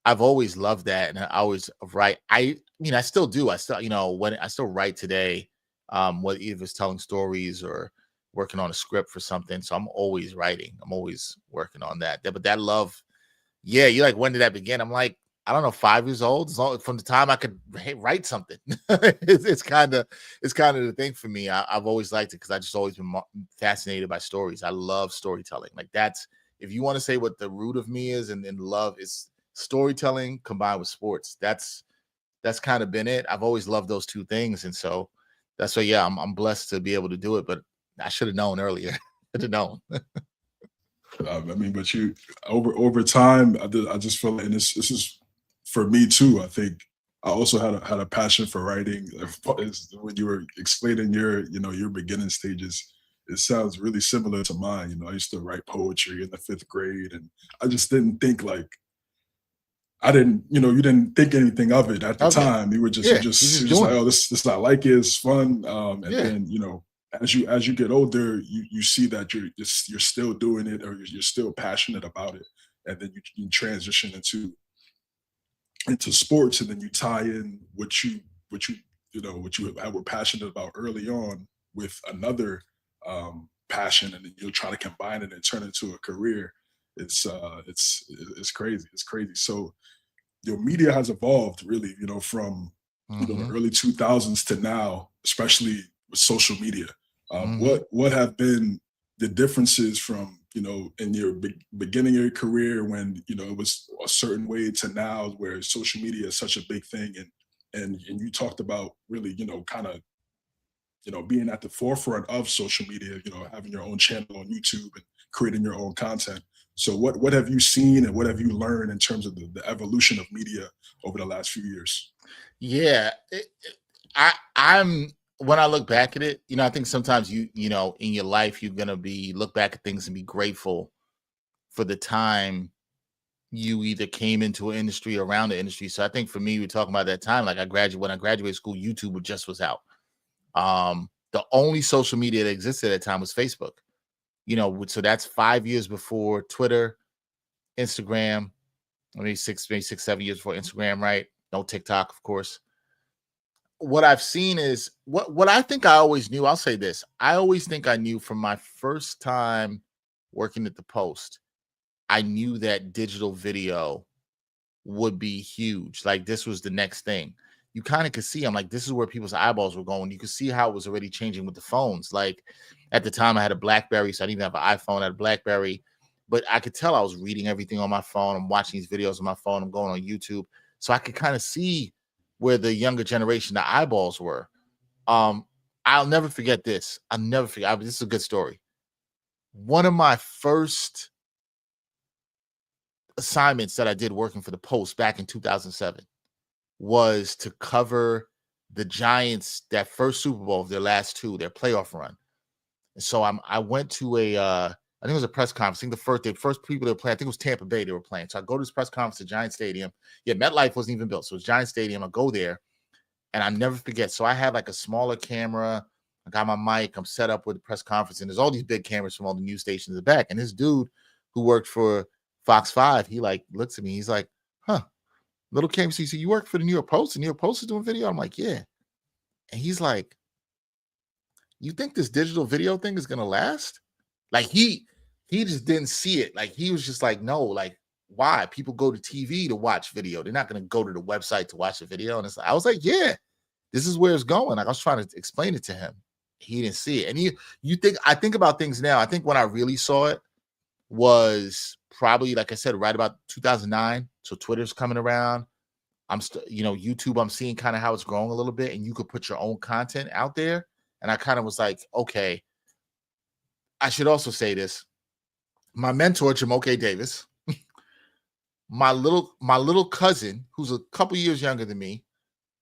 I've always loved that, and I always write. I mean, I still do. I still, when I still write today, what either it's telling stories or working on a script for something. So I'm always writing. I'm always working on that. But that love, yeah, you like, when did that begin? I'm like, I don't know, 5 years old. From the time I could write something. it's kind of the thing for me. I've always liked it because I just always been fascinated by stories. I love storytelling. Like, that's, if you want to say what the root of me is, and love is storytelling combined with sports. That's kind of been it. I've always loved those two things, and so that's why, yeah, I'm blessed to be able to do it. But I should have known earlier. Should have known. I mean, but you over time, I just feel like, and this is for me too. I think I also had a passion for writing. When you were explaining your beginning stages, it sounds really similar to mine. I used to write poetry in the 5th grade, and I just didn't think like I didn't, you didn't think anything of it at the Okay. time. You were just, Yeah, you just, you're you're just just like, doing oh, this I like it, it's fun. And it. Yeah. then, as you get older, you see that you're still doing it, or you're still passionate about it, and then you transition into sports, and then you tie in what you were passionate about early on with another passion, and then you'll try to combine it and turn it into a career. It's crazy. It's crazy. So your media has evolved really, from the Mm-hmm. early 2000s to now, especially with social media. Mm-hmm. What have been the differences from in your beginning of your career, when it was a certain way, to now where social media is such a big thing, and you talked about really kind of being at the forefront of social media, having your own channel on YouTube and creating your own content. So what have you seen, and what have you learned in terms of the evolution of media over the last few years? Yeah. I'm when I look back at it, I think sometimes in your life you're gonna look back at things and be grateful for the time you either came into an industry or around the industry. So I think for me, we're talking about that time. Like, when I graduated school, YouTube just was out. The only social media that existed at that time was Facebook. So that's 5 years before Twitter, Instagram, maybe 6, 7 years before Instagram, right? No TikTok, of course. What I've seen is what I think I always knew. I'll say this. I always think I knew from my first time working at the Post. I knew that digital video would be huge. Like, this was the next thing. You kind of could see, I'm like, this is where people's eyeballs were going. You could see how it was already changing with the phones. Like, at the time I had a BlackBerry, so I didn't even have an iPhone. I had a BlackBerry, but I could tell I was reading everything on my phone. I'm watching these videos on my phone. I'm going on YouTube. So I could kind of see where the younger generation, the eyeballs were. Um, I'll never forget this. I'll never forget. This is a good story. One of my first assignments that I did working for the Post back in 2007 was to cover the Giants, that first Super Bowl of their last two, their playoff run. And so I went to I think it was a press conference. I think the first people that were playing, I think it was Tampa Bay they were playing. So I go to this press conference at Giant Stadium. Yeah, MetLife wasn't even built. So it's Giant Stadium. I go there, and I never forget. So I had like a smaller camera. I got my mic. I'm set up with the press conference, and there's all these big cameras from all the news stations in the back. And this dude who worked for Fox 5, he like looks at me. He's like, huh, little Cam, so you work for the New York Post? The New York Post is doing video? I'm like, yeah. And he's like, you think this digital video thing is gonna last? Like, he just didn't see it. Like, he was just like, no, like, why? People go to TV to watch video. They're not gonna go to the website to watch the video. And I was like, yeah, this is where it's going. Like, I was trying to explain it to him. He didn't see it. And I think about things now. I think when I really saw it was probably, like I said, right about 2009. So Twitter's coming around. YouTube, I'm seeing kind of how it's growing a little bit, and you could put your own content out there. And I kind of was like, okay, I should also say this. My mentor, Jamoke Davis, my little cousin, who's a couple years younger than me,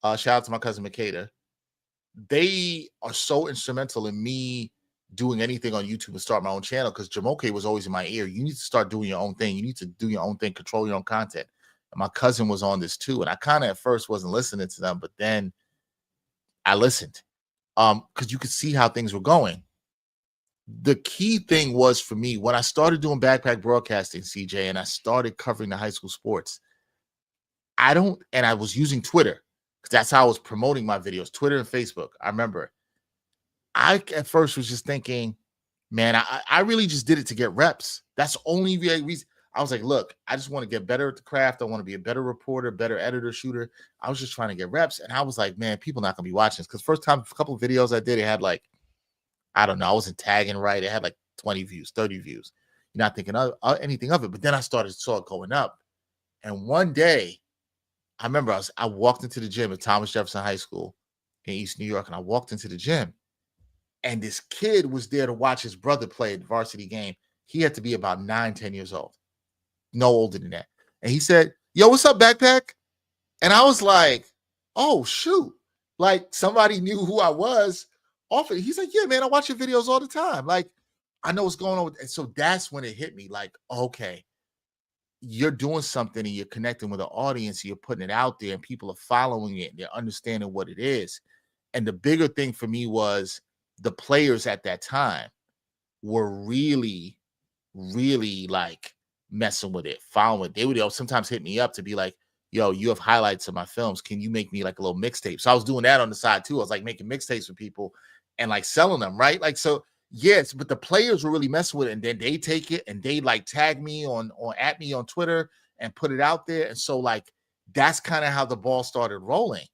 shout out to my cousin Makeda, they are so instrumental in me doing anything on YouTube and start my own channel, because Jamoke was always in my ear. You need to start doing your own thing. You need to do your own thing, control your own content. And my cousin was on this too. And I kind of at first wasn't listening to them, but then I listened because you could see how things were going. the key thing was for me when I started doing backpack broadcasting, CJ, and I started covering the high school sports. And I was using Twitter because that's how I was promoting my videos, Twitter and Facebook. I remember I at first was just thinking, man, I really just did it to get reps. That's the only reason. I was like, look, I just want to get better at the craft. I want to be a better reporter, better editor, shooter. I was just trying to get reps. And I was like, man, people not going to be watching this. Because first time, a couple of videos I did, it had like, I don't know, I wasn't tagging right. It had like 20 views, 30 views. You're not thinking of anything of it. But then I saw it going up. And one day, I remember I walked into the gym at Thomas Jefferson High School in East New York. And I walked into the gym. And this kid was there to watch his brother play the varsity game. He had to be about 9, 10 years old. No older than that. And he said, yo, what's up, backpack? And I was like, oh, shoot. Like somebody knew who I was. Often. He's like, yeah, man, I watch your videos all the time. Like, I know what's going on. And so that's when it hit me. Like, okay, you're doing something and you're connecting with an audience. And you're putting it out there and people are following it. And they're understanding what it is. And the bigger thing for me was the players at that time were really, really like messing with it, following it. They would sometimes hit me up to be like, yo, you have highlights of my films. Can you make me like a little mixtape? So I was doing that on the side too. I was like making mixtapes for people and like selling them, right? Like, so yes, but the players were really messing with it. And then they take it and they like tag me on at me on Twitter and put it out there. And so like, that's kind of how the ball started rolling.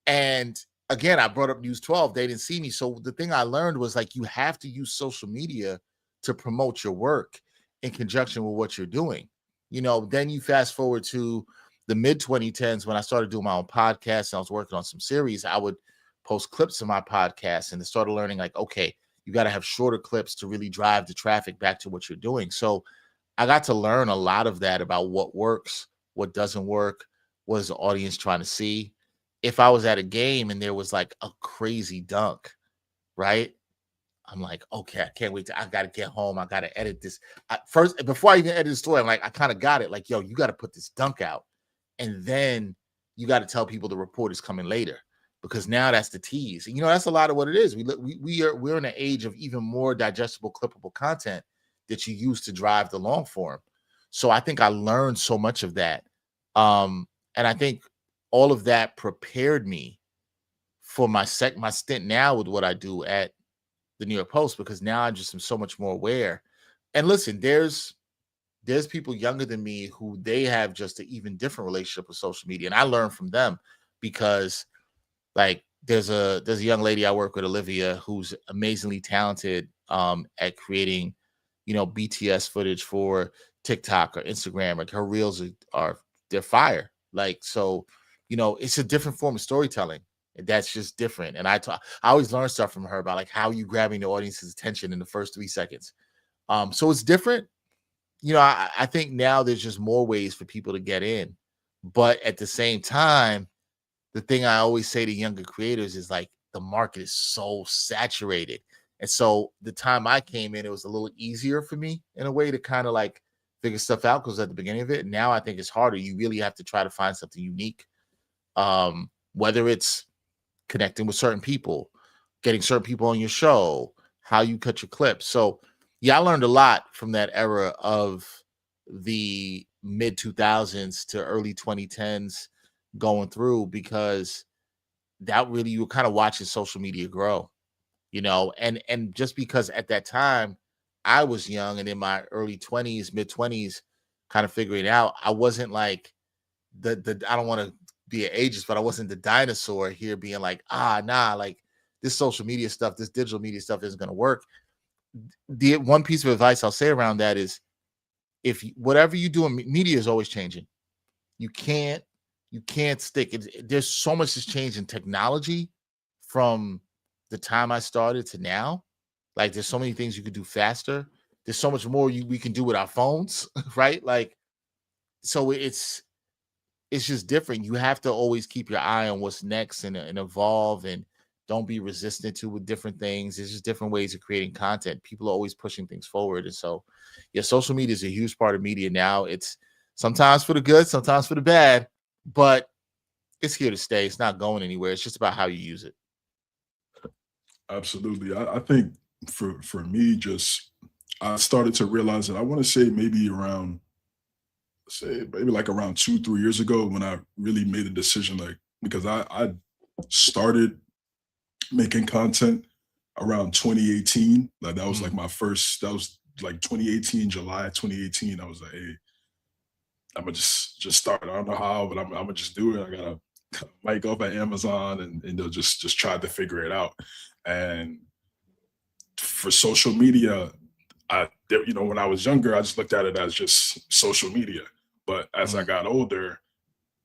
And again, I brought up News 12. They didn't see me. So the thing I learned was like, you have to use social media to promote your work in conjunction with what you're doing. You know, then you fast forward to the mid 2010s when I started doing my own podcast and I was working on some series. I would post clips of my podcast and I started learning like, okay, you got to have shorter clips to really drive the traffic back to what you're doing. So I got to learn a lot of that about what works, what doesn't work, what is the audience trying to see. If I was at a game and there was like a crazy dunk, right? I'm like, okay, I can't wait. I got to get home. I got to edit this. First, before I even edit the story, I'm like, I kind of got it. Like, yo, you got to put this dunk out. And then you got to tell people the report is coming later because now that's the tease. And, you know, that's a lot of what it is. We're in an age of even more digestible, clippable content that you use to drive the long form. So I think I learned so much of that. And I think all of that prepared me for my stint now with what I do at the New York Post, because now I just am so much more aware. And listen, there's people younger than me who they have just an even different relationship with social media. And I learn from them because like there's a young lady I work with, Olivia, who's amazingly talented at creating, you know, BTS footage for TikTok or Instagram. Like her reels they're fire. Like, so, you know, it's a different form of storytelling. That's just different. And I always learn stuff from her about like how you grabbing the audience's attention in the first 3 seconds. So it's different. You know, I think now there's just more ways for people to get in. But at the same time, the thing I always say to younger creators is like the market is so saturated. And so the time I came in, it was a little easier for me in a way to kind of like figure stuff out because at the beginning of it. Now I think it's harder. You really have to try to find something unique. Whether it's connecting with certain people, getting certain people on your show, how you cut your clips. So yeah, I learned a lot from that era of the mid 2000s to early 2010s going through, because that really, you were kind of watching social media grow, you know, and just because at that time I was young and in my early 20s, mid 20s, kind of figuring it out, I wasn't like the I don't want to be an ageist, but I wasn't the dinosaur here being like, like this social media stuff, this digital media stuff isn't going to work. The one piece of advice I'll say around that is whatever you do in media is always changing. You can't stick. There's so much that's changed in technology from the time I started to now. Like there's so many things you could do faster. There's so much more we can do with our phones, right? Like, so it's just different. You have to always keep your eye on what's next and evolve, and don't be resistant to with different things. There's just different ways of creating content. People are always pushing things forward. And so, yeah, social media is a huge part of media now. It's sometimes for the good, sometimes for the bad, but it's here to stay. It's not going anywhere. It's just about how you use it. Absolutely. I think for me, just I started to realize that I want to say maybe around say maybe like around 2 3 years ago when I really made a decision, like because I started making content around 2018. Like that was like Mm, my first. That was like 2018, July 2018. I was like, hey, I'm gonna just start. I don't know how, but I'm gonna just do it. I gotta mic up at Amazon and they'll just try to figure it out. And for social media, when I was younger, I just looked at it as just social media. But as I mm. got older,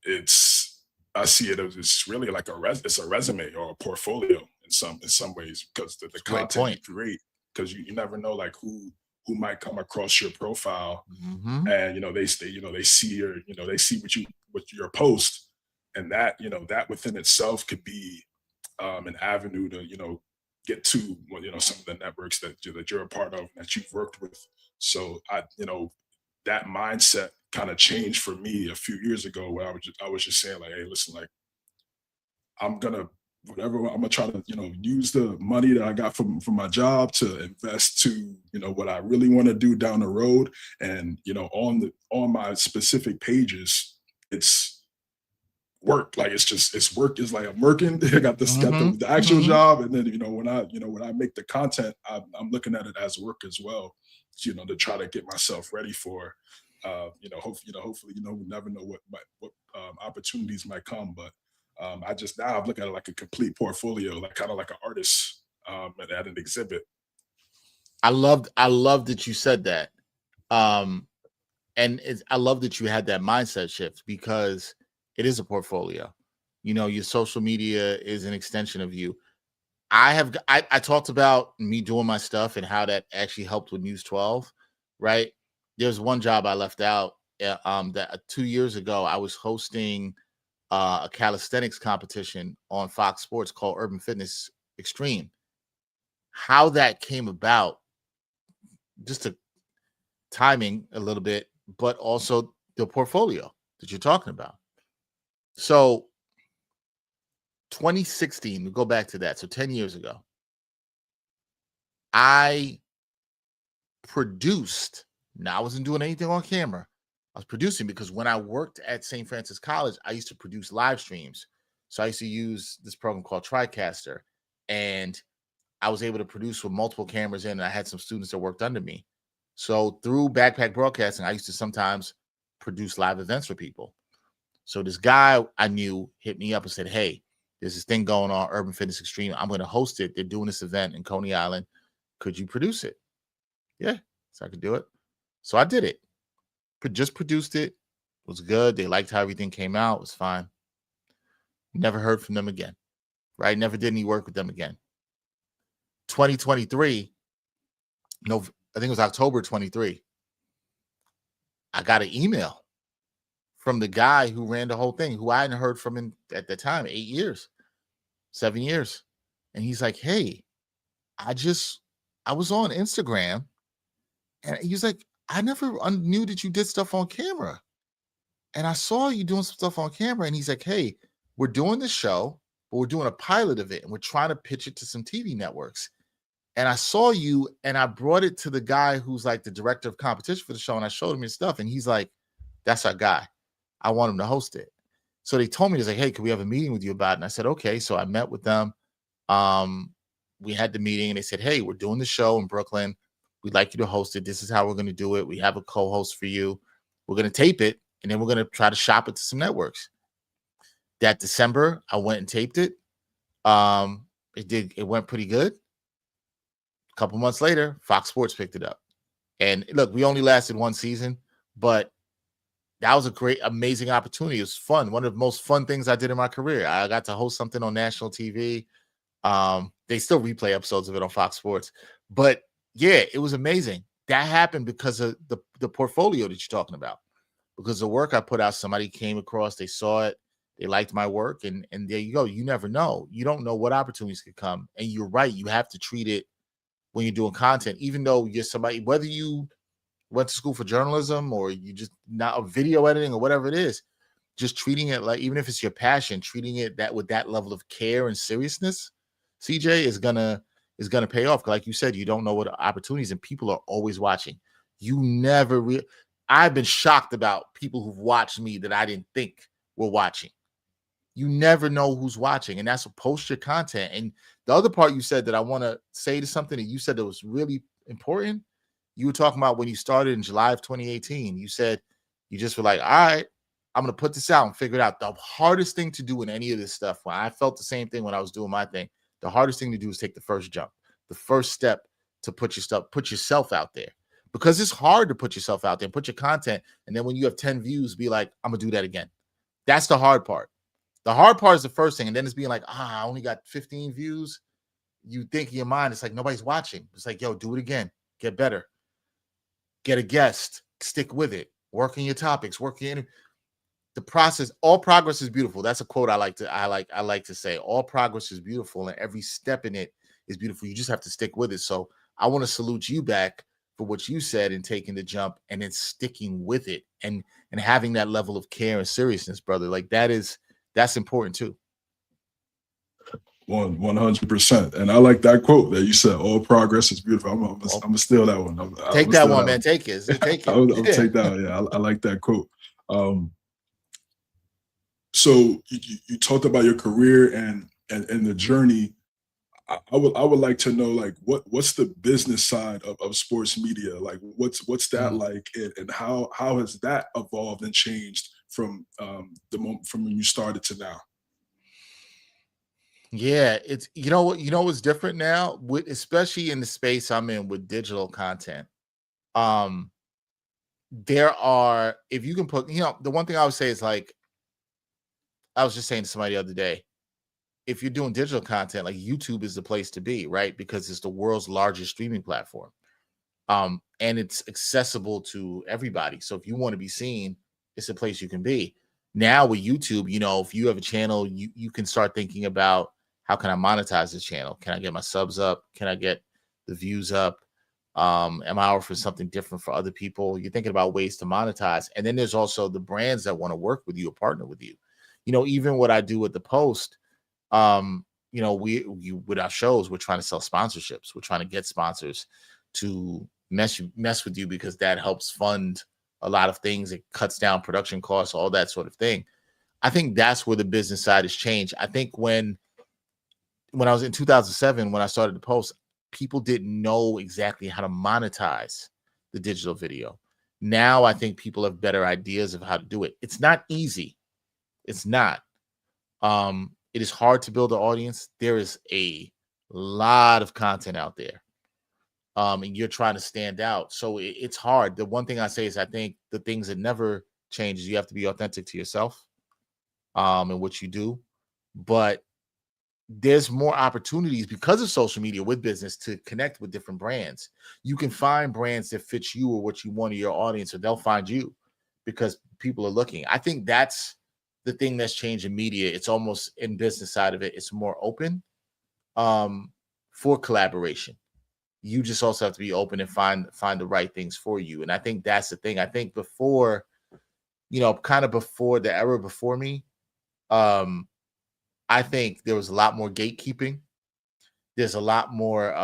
it's I see it as it's really like it's a resume or a portfolio in some ways because the It's a great content you point. create, because you never know like who might come across your profile, Hmm. and they see they see what your post, and that that within itself could be an avenue to get to some of the networks that you're a part of that you've worked with. So that mindset kind of changed for me a few years ago where I was just saying like, hey, listen, like I'm gonna whatever I'm gonna try to use the money that I got from my job to invest to what I really want to do down the road. And on my specific pages, it's work. Like it's work. It's like I'm working. I got this got Hmm. the actual Hmm. job, and then when I make the content, I'm looking at it as work as well. To try to get myself ready for, hopefully, we never know what opportunities might come. But I just now I look at it like a complete portfolio, like kind of like an artist at an exhibit. I loved that you said that. Um, and I love that you had that mindset shift because it is a portfolio. Your social media is an extension of you. I talked about me doing my stuff and how that actually helped with News 12, right? There's one job I left out. That 2 years ago I was hosting a calisthenics competition on Fox Sports called Urban Fitness Extreme. How that came about, just a timing a little bit, but also the portfolio that you're talking about. So 2016, we go back to that. So 10 years ago, I produced. Now I wasn't doing anything on camera. I was producing because when I worked at St. Francis College, I used to produce live streams. So I used to use this program called TriCaster, and I was able to produce with multiple cameras in, and I had some students that worked under me. So through Backpack Broadcasting, I used to sometimes produce live events for people. So this guy I knew hit me up and said, "Hey, there's this thing going on, Urban Fitness Extreme. I'm going to host it. They're doing this event in Coney Island. Could you produce it?" Yeah, so I could do it. So I did it. Just produced it. It was good. They liked how everything came out. It was fine. Never heard from them again. Right? Never did any work with them again. 2023, no, I think it was October 23. I got an email from the guy who ran the whole thing, who I hadn't heard from at the time, 8 years, 7 years. And he's like, "Hey, I just, I was on Instagram." And he's like, "I never knew that you did stuff on camera. And I saw you doing some stuff on camera." And he's like, "Hey, we're doing this show, but we're doing a pilot of it and we're trying to pitch it to some TV networks. And I saw you and I brought it to the guy who's like the director of competition for the show. And I showed him his stuff. And he's like, that's our guy. I want him to host it." So they told me, he's like, "Hey, can we have a meeting with you about it?" And I said, "Okay." So I met with them. Um, we had the meeting and they said, "Hey, we're doing the show in Brooklyn. We'd like you to host it. This is how we're going to do it. We have a co-host for you. We're going to tape it and then we're going to try to shop it to some networks." That December, I went and taped it. It went pretty good. A couple months later, Fox Sports picked it up. And look, we only lasted one season, but that was a great, amazing opportunity. It was fun. One of the most fun things I did in my career. I got to host something on national TV. They still replay episodes of it on Fox Sports. But yeah, it was amazing. That happened because of the portfolio that you're talking about. Because the work I put out, somebody came across, they saw it, they liked my work, and there you go. You never know. You don't know what opportunities could come. And you're right. You have to treat it when you're doing content, even though you're somebody, whether you went to school for journalism or you just not video editing or whatever it is, just treating it like, even if it's your passion, treating it that with that level of care and seriousness, CJ, is gonna is going to pay off. Like you said, you don't know what opportunities, and people are always watching. You never I've been shocked about people who've watched me that I didn't think were watching. You never know who's watching, and that's what post your content. And the other part you said that I want to say to something that you said that was really important. You were talking about when you started in July of 2018. You said you just were like, all right, I'm going to put this out and figure it out. The hardest thing to do in any of this stuff, when I felt the same thing when I was doing my thing, the hardest thing to do is take the first jump, the first step to put yourself out there, because it's hard to put yourself out there and put your content. And then when you have 10 views, be like, I'm going to do that again. That's the hard part. The hard part is the first thing. And then it's being like, I only got 15 views. You think in your mind, it's like, nobody's watching. It's like, yo, do it again. Get better. Get a guest. Stick with it. Work on your topics. Work in the process. All progress is beautiful. That's a quote I like to say. All progress is beautiful, and every step in it is beautiful. You just have to stick with it. So I want to salute you back for what you said and taking the jump and then sticking with it and having that level of care and seriousness, brother. Like that's important too. 100%. And I like that quote that you said, all progress is beautiful. I'm gonna steal that one. Take that one, man. Take it. Take it. I'll take that one. Yeah, I like that quote. So you talked about your career and the journey. I would like to know, like, what's the business side of sports media? Like, what's that like, and how has that evolved and changed from the moment from when you started to now? Yeah, it's what's different now, with especially in the space I'm in with digital content. There are, if you can put, the one thing I would say is, like, I was just saying to somebody the other day, if you're doing digital content, like, YouTube is the place to be, right? Because it's the world's largest streaming platform. And it's accessible to everybody. So if you want to be seen, it's a place you can be. Now with YouTube, if you have a channel, you can start thinking about, how can I monetize this channel? Can I get my subs up? Can I get the views up? Am I offering something different for other people? You're thinking about ways to monetize. And then there's also the brands that want to work with you or partner with you. Even what I do with the Post, we with our shows, we're trying to sell sponsorships. We're trying to get sponsors to mess with you, because that helps fund a lot of things. It cuts down production costs, all that sort of thing. I think that's where the business side has changed. I think when I was in 2007, when I started the Post, people didn't know exactly how to monetize the digital video. Now I think people have better ideas of how to do it. It's not easy. It's not. It is hard to build an audience. There is a lot of content out there. And you're trying to stand out. So it's hard. The one thing I say is, I think the things that never change is you have to be authentic to yourself and what you do. But there's more opportunities because of social media with business to connect with different brands. You can find brands that fit you or what you want in your audience, or they'll find you because people are looking. I think that's the thing that's changed in media. It's almost, in business side of it, it's more open for collaboration. You just also have to be open and find the right things for you. And I think that's the thing. I think before, kind of before the era before me, I think there was a lot more gatekeeping. There's a lot more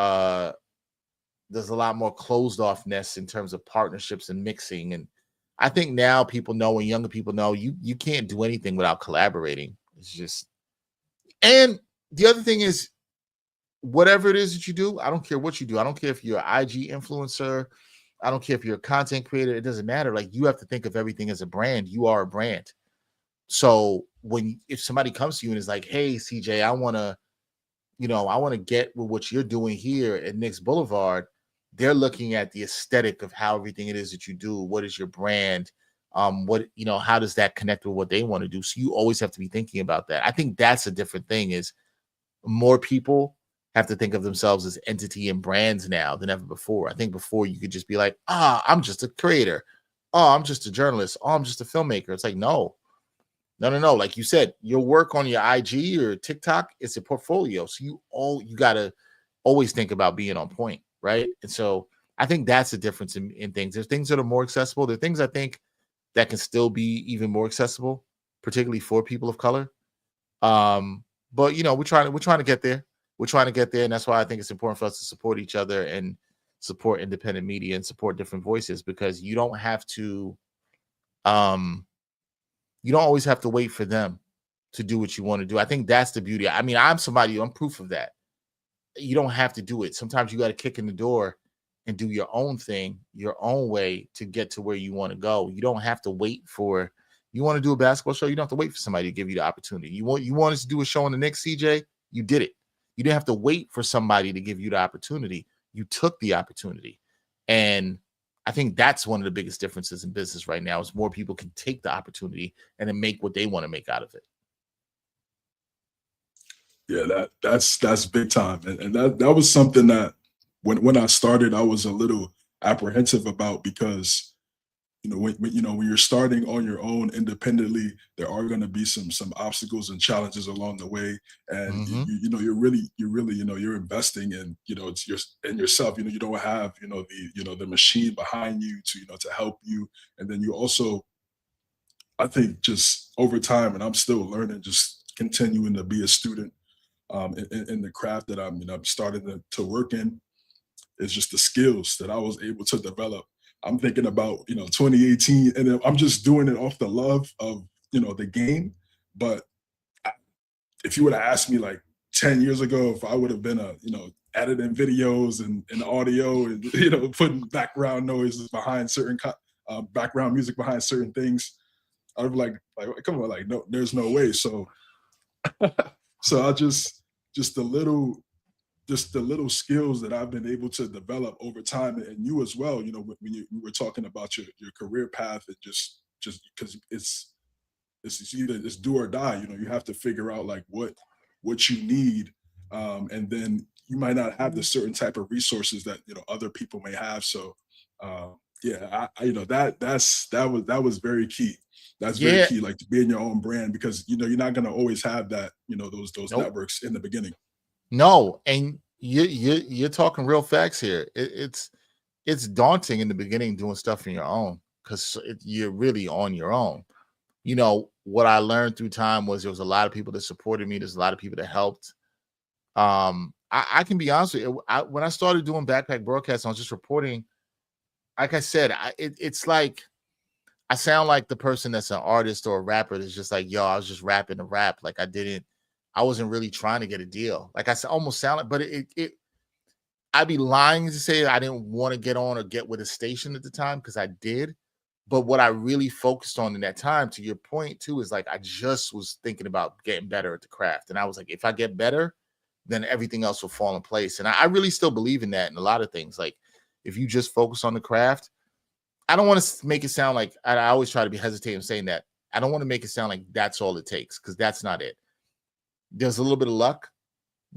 closed offness in terms of partnerships and mixing. And I think now people know, and younger people know, you can't do anything without collaborating. It's just, and the other thing is, whatever it is that you do, I don't care what you do. I don't care if you're an IG influencer. I don't care if you're a content creator. It doesn't matter. Like, you have to think of everything as a brand. You are a brand. So if somebody comes to you and is like, hey, CJ, I want to get with what you're doing here at Knicks Boulevard, they're looking at the aesthetic of how everything it is that you do. What is your brand? How does that connect with what they want to do? So you always have to be thinking about that. I think that's a different thing, is more people have to think of themselves as entity and brands now than ever before. I think before you could just be like, I'm just a creator. I'm just a journalist. I'm just a filmmaker. It's like, no. Like you said, your work on your IG or TikTok is a portfolio. So you got to always think about being on point, right? And so I think that's the difference in things. There's things that are more accessible. There are things I think that can still be even more accessible, particularly for people of color. But we're trying to get there. we're trying to get there. And that's why I think it's important for us to support each other and support independent media and support different voices, because you don't have to, you don't always have to wait for them to do what you want to do. I think that's the beauty. I mean, I'm proof of that. You don't have to do it. Sometimes you got to kick in the door and do your own thing, your own way to get to where you want to go. You don't have to wait for, you want to do a basketball show, you don't have to wait for somebody to give you the opportunity. You wanted to do a show on the Knicks, CJ, you did it. You didn't have to wait for somebody to give you the opportunity. You took the opportunity. And I think that's one of the biggest differences in business right now is more people can take the opportunity and then make what they want to make out of it. Yeah, that's big time. And that was something that when I started, I was a little apprehensive about, because when you're starting on your own independently, there are going to be some obstacles and challenges along the way, and you're really you're investing in it's in yourself. You don't have the machine behind you to help you, and then you also, I think, just over time, and I'm still learning, just continuing to be a student in the craft that I'm starting to work in, is just the skills that I was able to develop. I'm thinking about 2018, and I'm just doing it off the love of the game. But if you would have asked me like 10 years ago if I would have been editing videos and audio and putting background noises behind certain background music behind certain things, I'd be like come on, like, no, there's no way. So so I just the little skills that I've been able to develop over time, and you as well. When you were talking about your career path, and just because it's either it's do or die. You have to figure out like what you need, and then you might not have the certain type of resources that other people may have. So yeah, that was very key. That's very key, like to be in your own brand, because you're not going to always have that those Nope. networks in the beginning. No, and you're talking real facts here. It's daunting in the beginning doing stuff on your own, because you're really on your own. What I learned through time was there was a lot of people that supported me. There's a lot of people that helped. I can be honest with you. When I started doing backpack broadcasts, I was just reporting. Like I said, it's like I sound like the person that's an artist or a rapper that's just like, yo, I was just rapping to rap. Like I wasn't really trying to get a deal. Like I almost sound like, but I'd be lying to say I didn't want to get on or get with a station at the time, because I did. But what I really focused on in that time, to your point too, is like I just was thinking about getting better at the craft. And I was like, if I get better, then everything else will fall in place. And I really still believe in that in a lot of things. Like if you just focus on the craft, I don't want to make it sound like, I always try to be hesitating saying that. I don't want to make it sound like that's all it takes, because that's not it. There's a little bit of luck.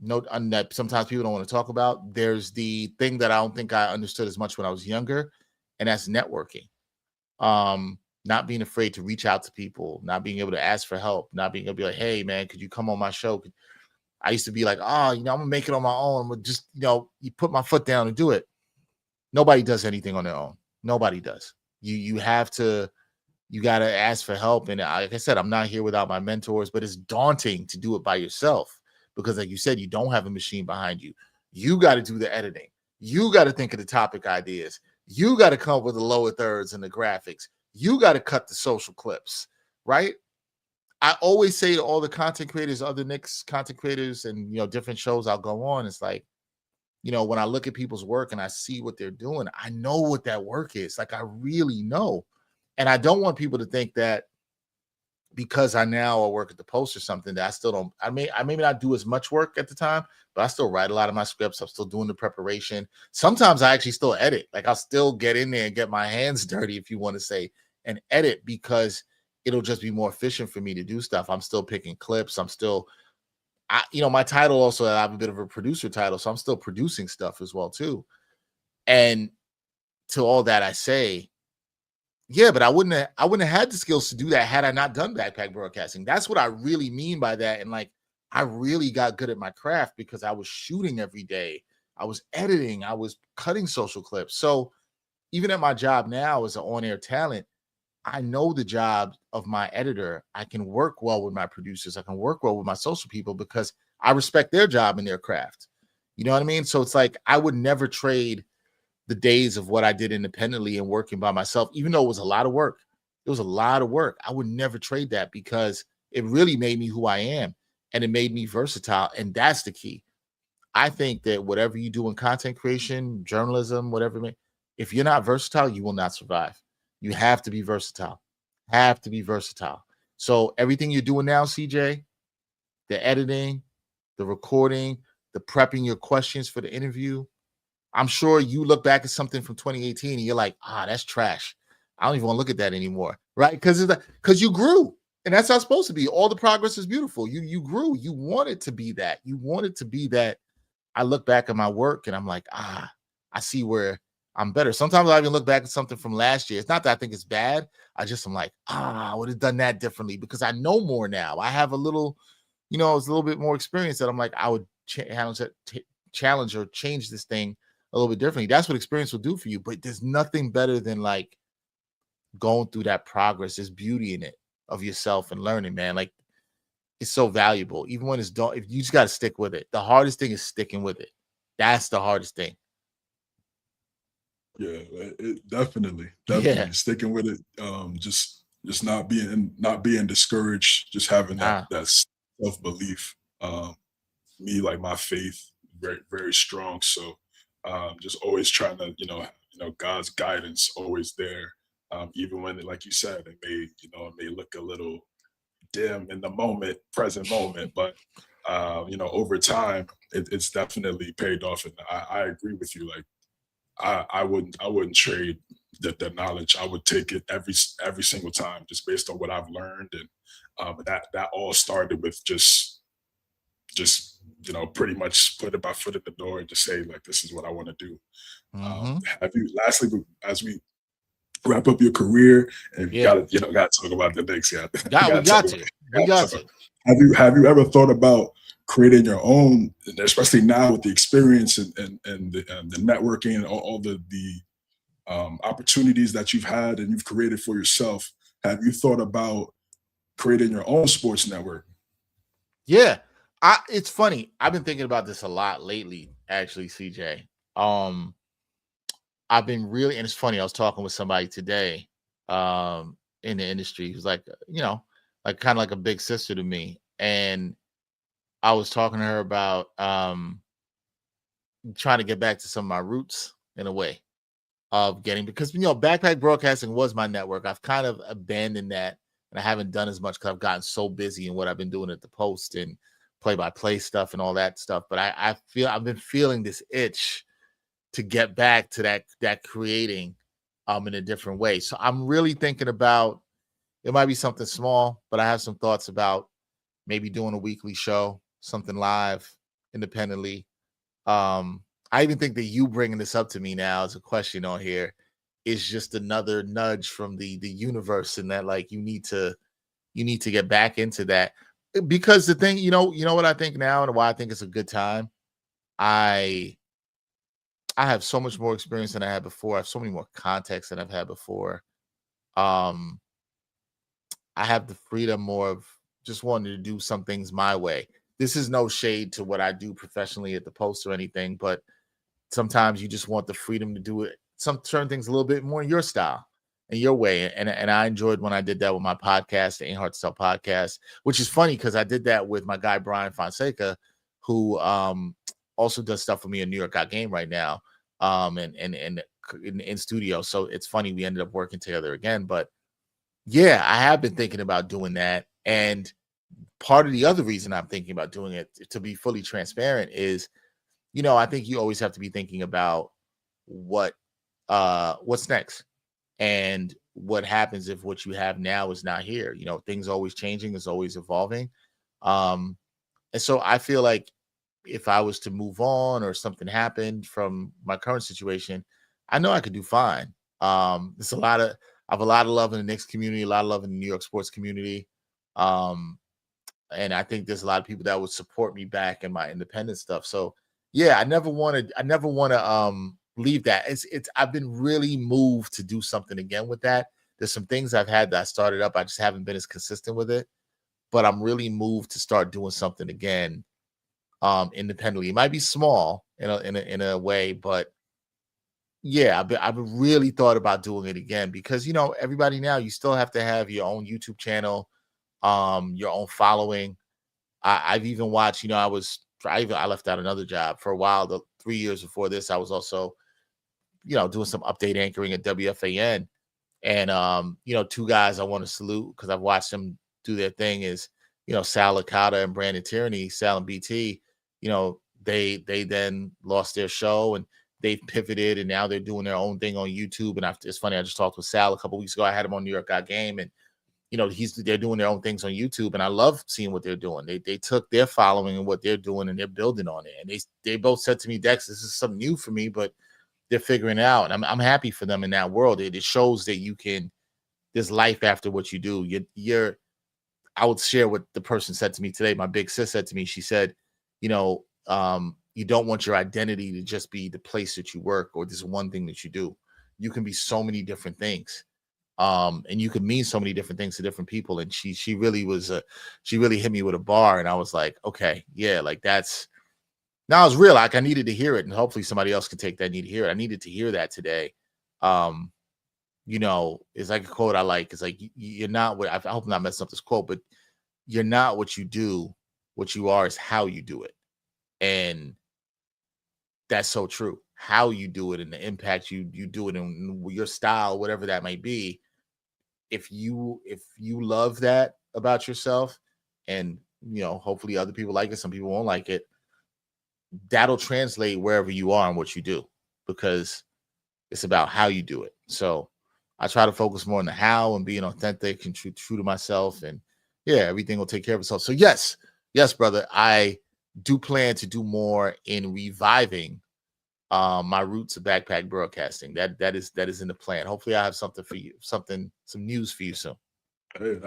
That sometimes people don't want to talk about. There's the thing that I don't think I understood as much when I was younger, and that's networking. Not being afraid to reach out to people, not being able to ask for help, not being able to be like, hey man, could you come on my show? I used to be like, I'm gonna make it on my own. I'm gonna just, you put my foot down and do it. Nobody does anything on their own. Nobody does. You got to ask for help. And like I said, I'm not here without my mentors, but it's daunting to do it by yourself, because like you said, you don't have a machine behind you. You got to do the editing. You got to think of the topic ideas. You got to come up with the lower thirds and the graphics. You got to cut the social clips, right? I always say to all the content creators, other Knicks content creators, and different shows I'll go on, it's like, when I look at people's work and I see what they're doing, I know what that work is. Like I really know. And I don't want people to think that because I work at the Post or something, that I still don't, I may not do as much work at the time, but I still write a lot of my scripts. I'm still doing the preparation. Sometimes I actually still edit. Like I'll still get in there and get my hands dirty, if you want to say, and edit, because it'll just be more efficient for me to do stuff. I'm still picking clips. I'm still, my title also, I have a bit of a producer title, so I'm still producing stuff as well too. And to all that I say, yeah, but I wouldn't have had the skills to do that had I not done backpack broadcasting. That's what I really mean by that. And like, I really got good at my craft because I was shooting every day. I was editing. I was cutting social clips. So even at my job now as an on-air talent, I know the job of my editor. I can work well with my producers. I can work well with my social people because I respect their job and their craft. You know what I mean? So it's like I would never trade the days of what I did independently and working by myself, even though it was a lot of work. It was a lot of work. I would never trade that because it really made me who I am and it made me versatile. And that's the key. I think that whatever you do in content creation, journalism, whatever, if you're not versatile, you will not survive. You have to be versatile. Have to be versatile. So everything you're doing now, CJ, the editing, the recording, the prepping your questions for the interview, I'm sure you look back at something from 2018 and you're like, that's trash. I don't even want to look at that anymore, right? Because you grew, and that's how it's supposed to be. All the progress is beautiful. You grew. You want it to be that. You want it to be that. I look back at my work and I'm like, I see where I'm better. Sometimes I even look back at something from last year. It's not that I think it's bad. I'm like, I would have done that differently because I know more now. I have a little, it's a little bit more experience that I'm like, I would challenge or change this thing a little bit differently. That's what experience will do for you. But there's nothing better than like going through that progress. There's beauty in it of yourself and learning, man. Like it's so valuable. Even when it's done, if you just got to stick with it. The hardest thing is sticking with it. That's the hardest thing. Yeah, definitely Yeah. sticking with it. Just not being discouraged. Just having that self belief. Me, like my faith, very very strong. So just always trying to God's guidance always there. Even when, like you said, it may look a little dim in the present moment, but over time, it's definitely paid off. And I agree with you. Like I wouldn't trade the knowledge. I would take it every single time, just based on what I've learned, and that all started with just pretty much put my foot in the door and just say like, this is what I want to do. Have you, lastly, as we wrap up your career, and you got to talk about the Knicks? Yeah, we got to. Have you ever thought about creating your own, especially now with the experience and the networking and all the opportunities that you've had and you've created for yourself? Have you thought about creating your own sports network? Yeah, it's funny. I've been thinking about this a lot lately, actually, CJ. I've been really, and it's funny. I was talking with somebody today, in the industry who's like, like kind of like a big sister to me, and I was talking to her about trying to get back to some of my roots in a way of getting, because backpack broadcasting was my network. I've kind of abandoned that, and I haven't done as much because I've gotten so busy in what I've been doing at the Post and play-by-play stuff and all that stuff. But I've been feeling this itch to get back to that creating in a different way. So I'm really thinking about, it might be something small, but I have some thoughts about maybe doing a weekly show, something live independently. I even think that you bringing this up to me now as a question on here is just another nudge from the universe, and that like you need to get back into that. Because the thing, what I think now and why I think it's a good time. I have so much more experience than I had before. I have so many more contexts than I've had before. I have the freedom more of just wanting to do some things my way. This is no shade to what I do professionally at the Post or anything, but sometimes you just want the freedom to do it, some certain things a little bit more in your style and your way. And I enjoyed when I did that with my podcast, the Ain't Hard to Sell podcast, which is funny because I did that with my guy Brian Fonseca, who also does stuff for me in New York Got Game right now, and in studio. So it's funny we ended up working together again. But yeah, I have been thinking about doing that. And part of the other reason I'm thinking about doing it, to be fully transparent, is, I think you always have to be thinking about what's next and what happens if what you have now is not here. Things are always changing, it's always evolving. And so I feel like if I was to move on or something happened from my current situation, I know I could do fine. There's I have a lot of love in the Knicks community, a lot of love in the New York sports community. And I think there's a lot of people that would support me back in my independent stuff. So yeah, I never want to leave that. I've been really moved to do something again with that. There's some things I've had that I started up. I just haven't been as consistent with it, but I'm really moved to start doing something again independently. It might be small in a way, but yeah, I've really thought about doing it again because everybody now, you still have to have your own YouTube channel, your own following. I've even watched, I left out another job for a while. The 3 years before this, I was also, doing some update anchoring at WFAN. And two guys I want to salute because I've watched them do their thing is, Sal Licata and Brandon Tierney, Sal and BT. They then lost their show and they've pivoted and now they're doing their own thing on YouTube. And it's funny, I just talked with Sal a couple weeks ago. I had him on New York Got Game, and they're doing their own things on YouTube, and I love seeing what they're doing. They took their following and what they're doing, and they're building on it. And they both said to me, Dex, this is something new for me, but they're figuring it out. And I'm happy for them in that world. It shows that there's life after what you do. I would share what the person said to me today. My big sis said to me, she said, you don't want your identity to just be the place that you work or this one thing that you do. You can be so many different things. And you can mean so many different things to different people. And she really hit me with a bar. And I was like, okay, yeah, like now it's real. Like I needed to hear it, and hopefully somebody else can take that need to hear it. I needed to hear that today. It's like a quote I like. It's like, you're not what, I hope I'm not messing up this quote, but you're not what you do. What you are is how you do it. And that's so true. How you do it and the impact you do it in your style, whatever that might be. If you love that about yourself, and hopefully other people like it, some people won't like it, that'll translate wherever you are and what you do, because it's about how you do it. So I try to focus more on the how and being authentic and true to myself, and yeah, everything will take care of itself. So yes, brother, I do plan to do more in reviving my roots of backpack broadcasting. That is in the plan. Hopefully I have something for you, some news for you soon. Hey,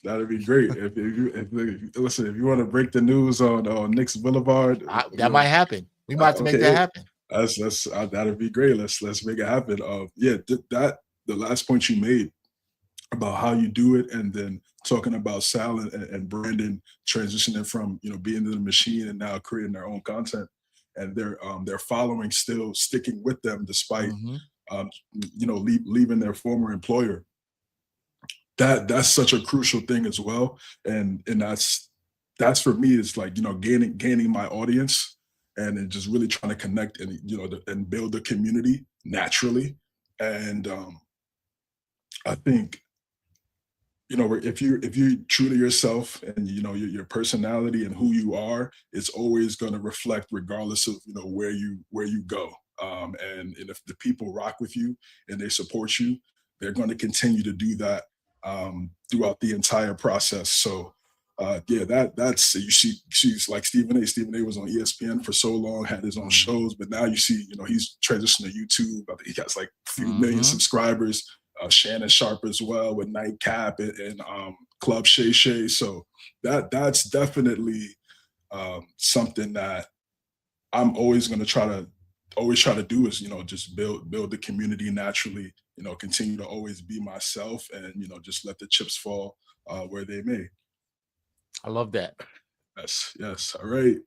that'd be great. If you want to break the news on Knicks Boulevard, that might happen. We might have to make that happen. That'd be great. Let's make it happen. The last point you made about how you do it, and then talking about Sal and Brandon transitioning from being in the machine and now creating their own content, and their following still sticking with them despite leaving their former employer. That's such a crucial thing as well, and that's for me, it's like gaining my audience, and then just really trying to connect and and build a community naturally. And I think if you're true to yourself and your personality and who you are, it's always going to reflect regardless of where you go. And if the people rock with you and they support you, they're going to continue to do that throughout the entire process. So that's you see, she's like Stephen A. Stephen A. was on ESPN for so long, had his own shows, but now you see, he's transitioned to YouTube. I think he has like a few million subscribers. Shannon Sharp as well with Nightcap and Club Shay Shay. So that's definitely something that I'm always going to try to do is just build the community naturally. Continue to always be myself, and just let the chips fall where they may. I love that. Yes. All right.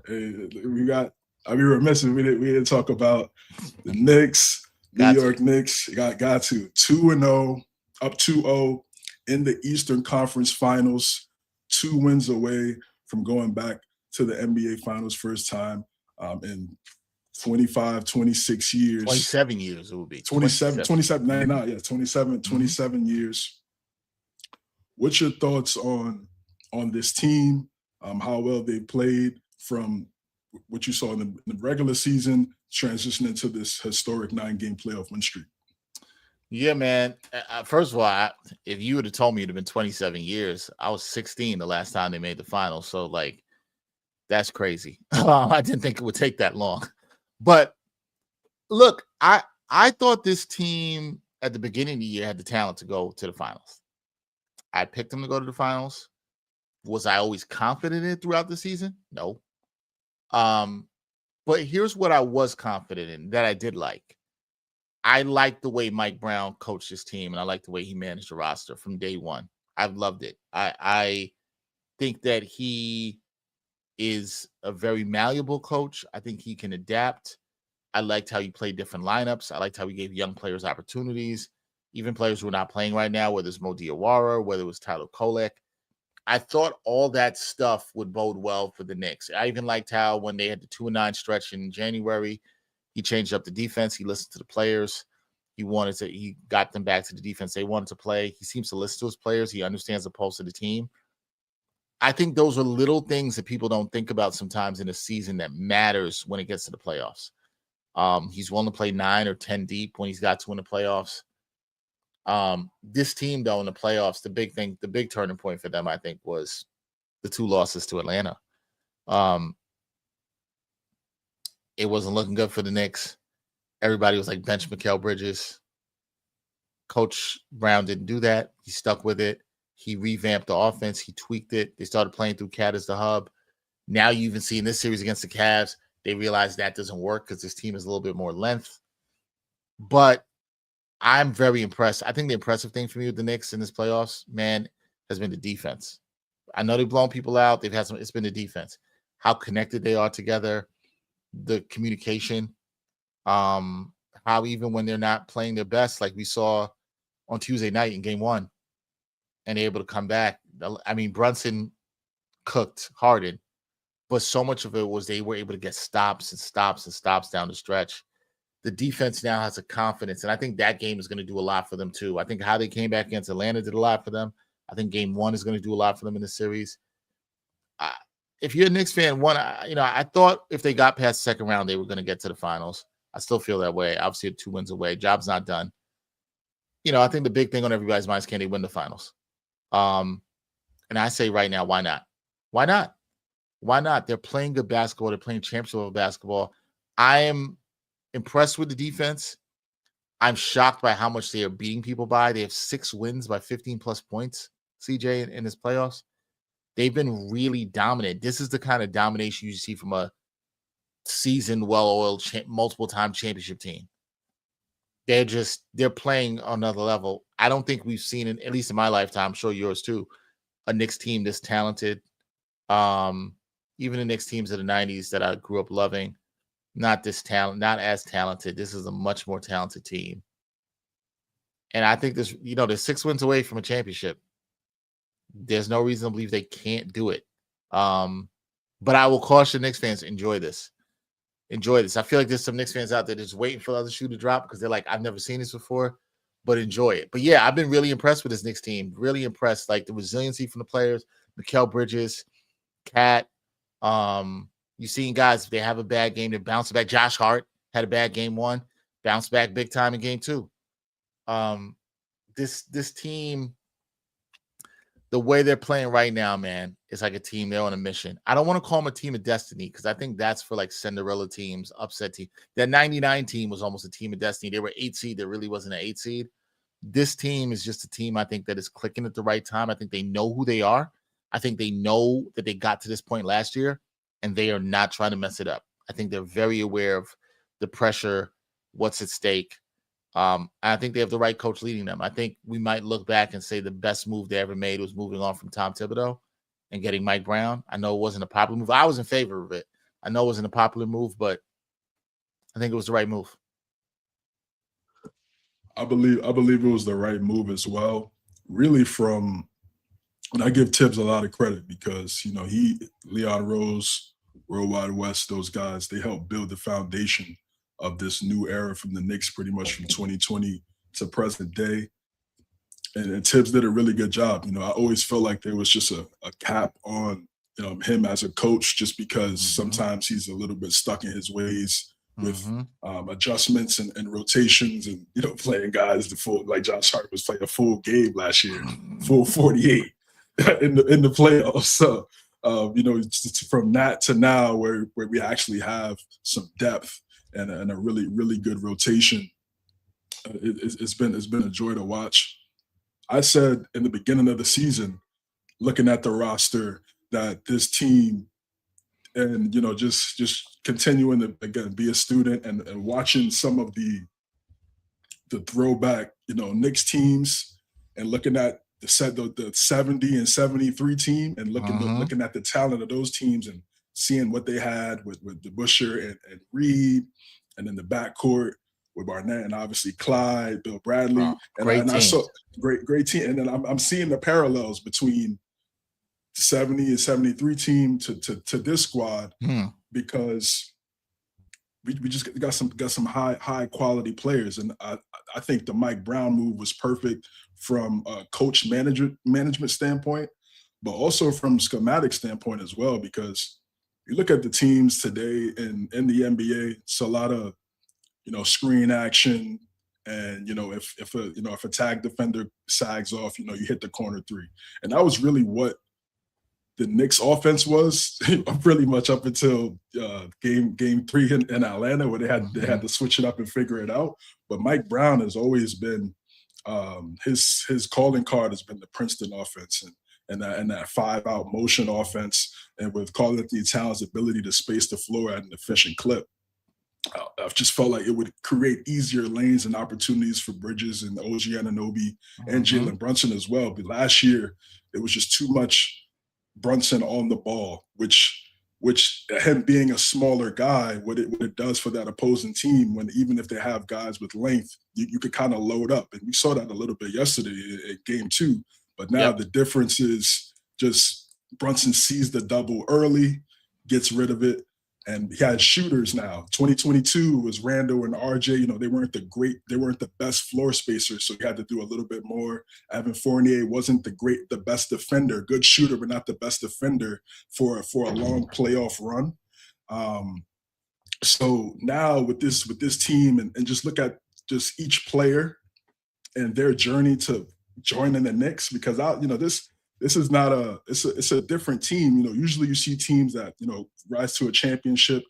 Hey, I'd be remiss if we didn't talk about the Knicks. New York Knicks got to 2-0, up 2-0 in the Eastern Conference Finals, 2 wins away from going back to the NBA Finals first time in 26 years. 27 years it will be. 27 years. What's your thoughts on this team, how well they played from what you saw in the regular season, transitioning to this historic 9-game playoff win streak? Yeah, man. First of all, if you would have told me it'd have been 27 years, I was 16 the last time they made the finals. So, like, that's crazy. I didn't think it would take that long. But look, I thought this team at the beginning of the year had the talent to go to the finals. I picked them to go to the finals. Was I always confident in it throughout the season? No. But here's what I was confident in that I did like. I liked the way Mike Brown coached his team, and I liked the way he managed the roster from day one. I've loved it. I think that he is a very malleable coach. I think he can adapt. I liked how he played different lineups. I liked how he gave young players opportunities, even players who are not playing right now, whether it's Mo Diawara, whether it was Tyler Kolek. I thought all that stuff would bode well for the Knicks. I even liked how when they had the 2-9 stretch in January, he changed up the defense. He listened to the players. He got them back to the defense they wanted to play. He seems to listen to his players. He understands the pulse of the team. I think those are little things that people don't think about sometimes in a season that matters when it gets to the playoffs. He's willing to play 9 or 10 deep when he's got to in the playoffs. This team, though, in the playoffs, the big turning point for them, I think, was the 2 losses to Atlanta. It wasn't looking good for the Knicks. Everybody was like, bench Mikal Bridges. Coach Brown didn't do that. He stuck with it. He revamped the offense. He tweaked it. They started playing through Cat as the hub. Now you even see in this series against the Cavs, they realize that doesn't work because this team is a little bit more length. But I'm very impressed. I think the impressive thing for me with the Knicks in this playoffs, man, has been the defense. I know they've blown people out. It's been the defense. How connected they are together, the communication, how even when they're not playing their best, like we saw on Tuesday night in game 1, and they're able to come back. I mean, Brunson cooked Harden, but so much of it was they were able to get stops and stops and stops down the stretch. The defense now has a confidence, and I think that game is going to do a lot for them too. I think how they came back against Atlanta did a lot for them. I think game 1 is going to do a lot for them in the series. If you're a Knicks fan, I thought if they got past the second round, they were going to get to the finals. I still feel that way. Obviously, 2 wins away. Job's not done. I think the big thing on everybody's mind is, can they win the finals? And I say right now, why not? Why not? Why not? They're playing good basketball. They're playing championship level basketball. I am impressed with the defense. I'm shocked by how much they are beating people by. They have 6 wins by 15 plus points, CJ, in this playoffs. They've been really dominant. This is the kind of domination you see from a seasoned, well-oiled, multiple-time championship team. They're playing on another level. I don't think we've seen, at least in my lifetime, I'm sure yours too, a Knicks team this talented. Even the Knicks teams of the 90s that I grew up loving, not as talented. This is a much more talented team. And I think they're 6 wins away from a championship. There's no reason to believe they can't do it. But I will caution Knicks fans, enjoy this. Enjoy this. I feel like there's some Knicks fans out there just waiting for the other shoe to drop because they're like, I've never seen this before, but enjoy it. But yeah, I've been really impressed with this Knicks team. Really impressed. Like the resiliency from the players, Mikal Bridges, Cat. You've seen guys, if they have a bad game, they bounce back. Josh Hart had a bad game 1, bounced back big time in game 2. This team, the way they're playing right now, man, it's like a team. They're on a mission. I don't want to call them a team of destiny because I think that's for like Cinderella teams, upset team. That 99 team was almost a team of destiny. They were 8 seed. There really wasn't an 8 seed. This team is just a team, I think, that is clicking at the right time. I think they know who they are. I think they know that they got to this point last year, and they are not trying to mess it up. I think they're very aware of the pressure, what's at stake. I think they have the right coach leading them. I think we might look back and say the best move they ever made was moving on from Tom Thibodeau and getting Mike Brown. I know it wasn't a popular move. I was in favor of it. I know it wasn't a popular move, but I think it was the right move. I believe it was the right move as well. Really, and I give Tibbs a lot of credit because Leon Rose, Worldwide West, those guys, they helped build the foundation of this new era from the Knicks, pretty much from 2020 to present day. And Tibbs did a really good job. I always felt like there was just a cap on him as a coach, just because sometimes he's a little bit stuck in his ways with adjustments and rotations and playing guys like Josh Hart was playing a full game last year, full 48 in the playoffs. So from that to now where we actually have some depth and a really, really good rotation, it's been a joy to watch. I said in the beginning of the season, looking at the roster, that this team, and just continuing to again be a student and watching some of the throwback Knicks teams and looking at the 70 and 73 team and looking at the talent of those teams and seeing what they had with DeBusschere and Reed, and then the backcourt with Barnett and obviously Clyde, Bill Bradley, and I saw great team. And then I'm seeing the parallels between the 70 and 73 team to this squad because we just got some high quality players, and I think the Mike Brown move was perfect from a coach management standpoint, but also from schematic standpoint as well, because you look at the teams today in the NBA, it's a lot of screen action, and if a tag defender sags off, you hit the corner three, and that was really what the Knicks offense was pretty much up until game 3 in Atlanta, where they had to switch it up and figure it out. But Mike Brown has always been his calling card has been the Princeton offense and that 5-out motion offense, and with Karl-Anthony Towns' ability to space the floor at an efficient clip. I've just felt like it would create easier lanes and opportunities for Bridges and OG Anunoby and Jalen Brunson as well. But last year, it was just too much Brunson on the ball, which him being a smaller guy, what it does for that opposing team, when even if they have guys with length, you could kind of load up. And we saw that a little bit yesterday at game 2. But now the difference is just Brunson sees the double early, gets rid of it, and he had shooters now. 2022 was Randall and RJ. They weren't the best floor spacers, so he had to do a little bit more. Evan Fournier wasn't the best defender, good shooter, but not the best defender for a long playoff run. So now with this team, and just look at just each player and their journey to joining the Knicks, because this is not it's a different team. Usually you see teams that, rise to a championship,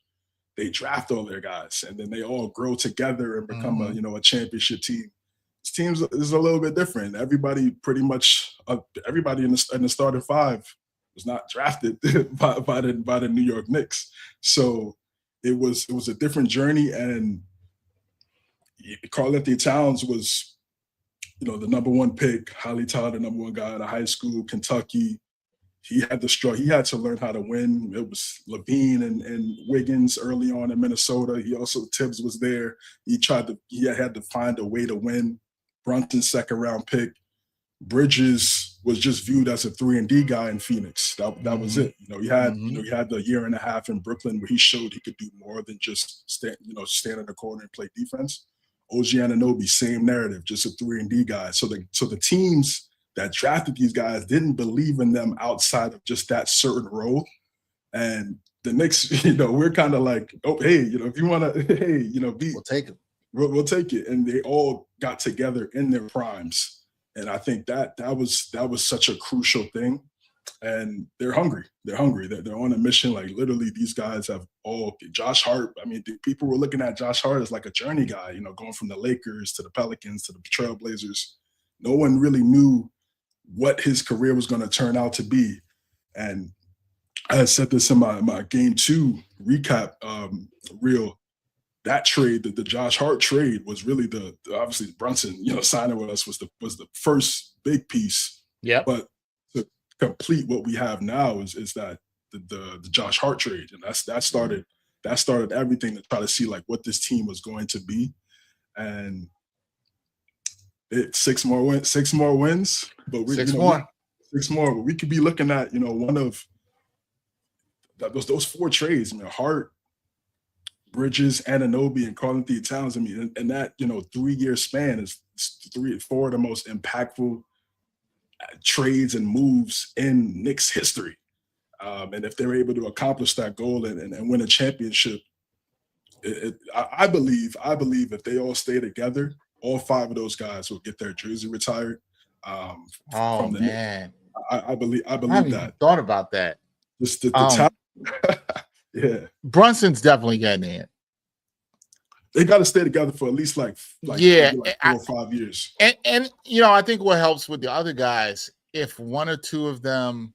they draft all their guys and then they all grow together and become a championship team. This team is a little bit different. Everybody pretty much, everybody in the starting 5 was not drafted by the New York Knicks. So it was a different journey, and Karl-Anthony Towns was, the number 1 pick, highly talented number 1 guy out of high school, Kentucky. He had to learn how to win. It was Levine and Wiggins early on in Minnesota. Tibbs was there. He had to find a way to win. Brunson, 2nd round pick. Bridges was just viewed as a 3-and-D guy in Phoenix. That was it. He had the year and a half in Brooklyn where he showed he could do more than just stand in the corner and play defense. OG Anunoby, same narrative, just a 3-and-D guy. So the teams that drafted these guys didn't believe in them outside of just that certain role. And the Knicks, we're kind of like, oh, hey, if you want to, hey, we'll take it. We'll take it. And they all got together in their primes. And I think that was such a crucial thing. And they're hungry. They're on a mission. Like, literally, these guys have all Josh Hart. I mean, people were looking at Josh Hart as like a journey guy, going from the Lakers to the Pelicans to the Trailblazers. No one really knew what his career was going to turn out to be. And I had said this in my game 2 recap reel. That trade, the Josh Hart trade, was really obviously Brunson, signing with us was the first big piece. Yeah. But to complete what we have now is that the Josh Hart trade, and that started everything to try to see like what this team was going to be. And it's 6 more wins, but we 6 more. 6 more. But we could be looking at one of those 4 trades. Hart, Bridges, Anunoby, and Karl-Anthony Towns. And that 3-year span is 4 of the most impactful trades and moves in Knicks history. And if they're able to accomplish that goal and win a championship, I believe if they all stay together, all 5 of those guys will get their jersey retired. Man, I believe I haven't that. Even thought about that. Just the time. Yeah, Brunson's definitely getting in. They got to stay together for at least like 4 or 5 years. And I think what helps with the other guys, if 1 or 2 of them,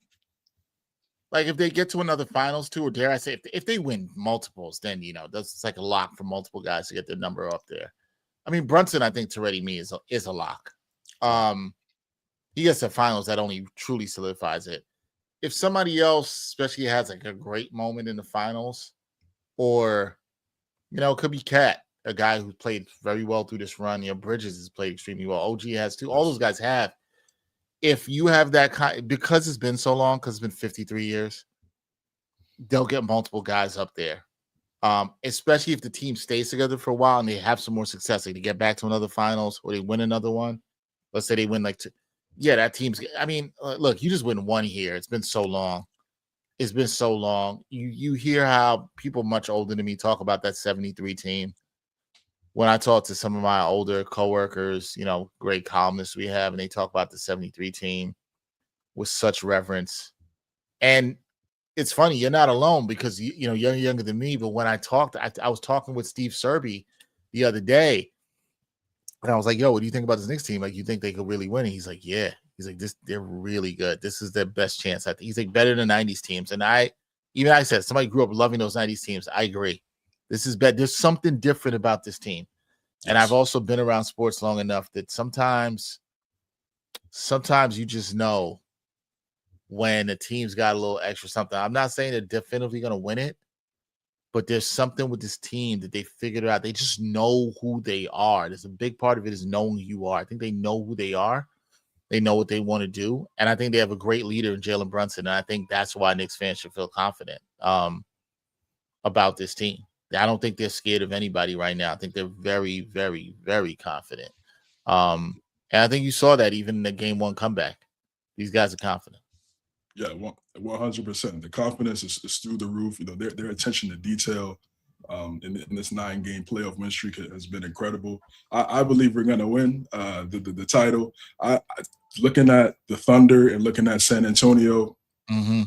like if they get to another finals 2, or dare I say, if they win multiples, then that's like a lock for multiple guys to get their number up there. I mean, Brunson, I think to ready me is a lock. He gets to finals, that only truly solidifies it. if somebody else, especially has like a great moment in the finals, or it could be Cat, a guy who played very well through this run. Bridges has played extremely well. OG has too. All those guys have. If you have that kind, because it's been so long, because it's been 53 years, they'll get multiple guys up there. Especially if the team stays together for a while and they have some more success, like they get back to another finals or they win another one. Let's say they win like two. Yeah, that team's. I mean, look, you just win one here. It's been so long. It's been so long. You hear how people much older than me talk about that 73 team. When I talk to some of my older coworkers, great columnists we have, and they talk about the 73 team with such reverence. And it's funny, you're not alone because you're younger than me. But when I talked, I was talking with Steve Serby the other day, and I was like, "Yo, what do you think about this Knicks team? Like, you think they could really win?" And he's like, "Yeah." He's like, they're really good. This is their best chance. I think he's like better than 90s teams. And I said, somebody grew up loving those 90s teams. I agree. This is bad. There's something different about this team. Yes. And I've also been around sports long enough that sometimes you just know when a team's got a little extra something. I'm not saying they're definitively going to win it, but there's something with this team that they figured out. They just know who they are. There's a big part of it is knowing who you are. I think they know who they are. They know what they want to do. And I think they have a great leader in Jalen Brunson. And I think that's why Knicks fans should feel confident about this team. I don't think they're scared of anybody right now. I think they're very, very, very confident. And I think you saw that even in the game one comeback. These guys are confident. Yeah, 100%. The confidence is through the roof. Their attention to detail in this 9-game playoff win streak has been incredible. I believe we're going to win the title. Looking at the Thunder and looking at San Antonio. Mm-hmm.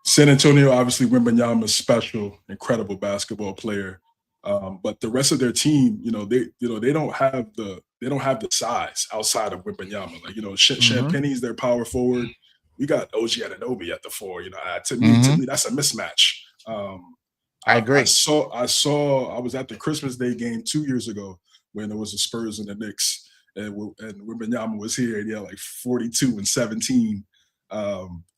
San Antonio, obviously, Wembanyama is special, incredible basketball player. But the rest of their team, they don't have the size outside of Wembanyama. Like, Champagne's their power forward. We got OG Anunoby at the 4. To me, that's a mismatch. I agree. I was at the Christmas Day game 2 years ago when there was the Spurs and the Knicks, and Wembanyama was here, and he had like 42 and 17.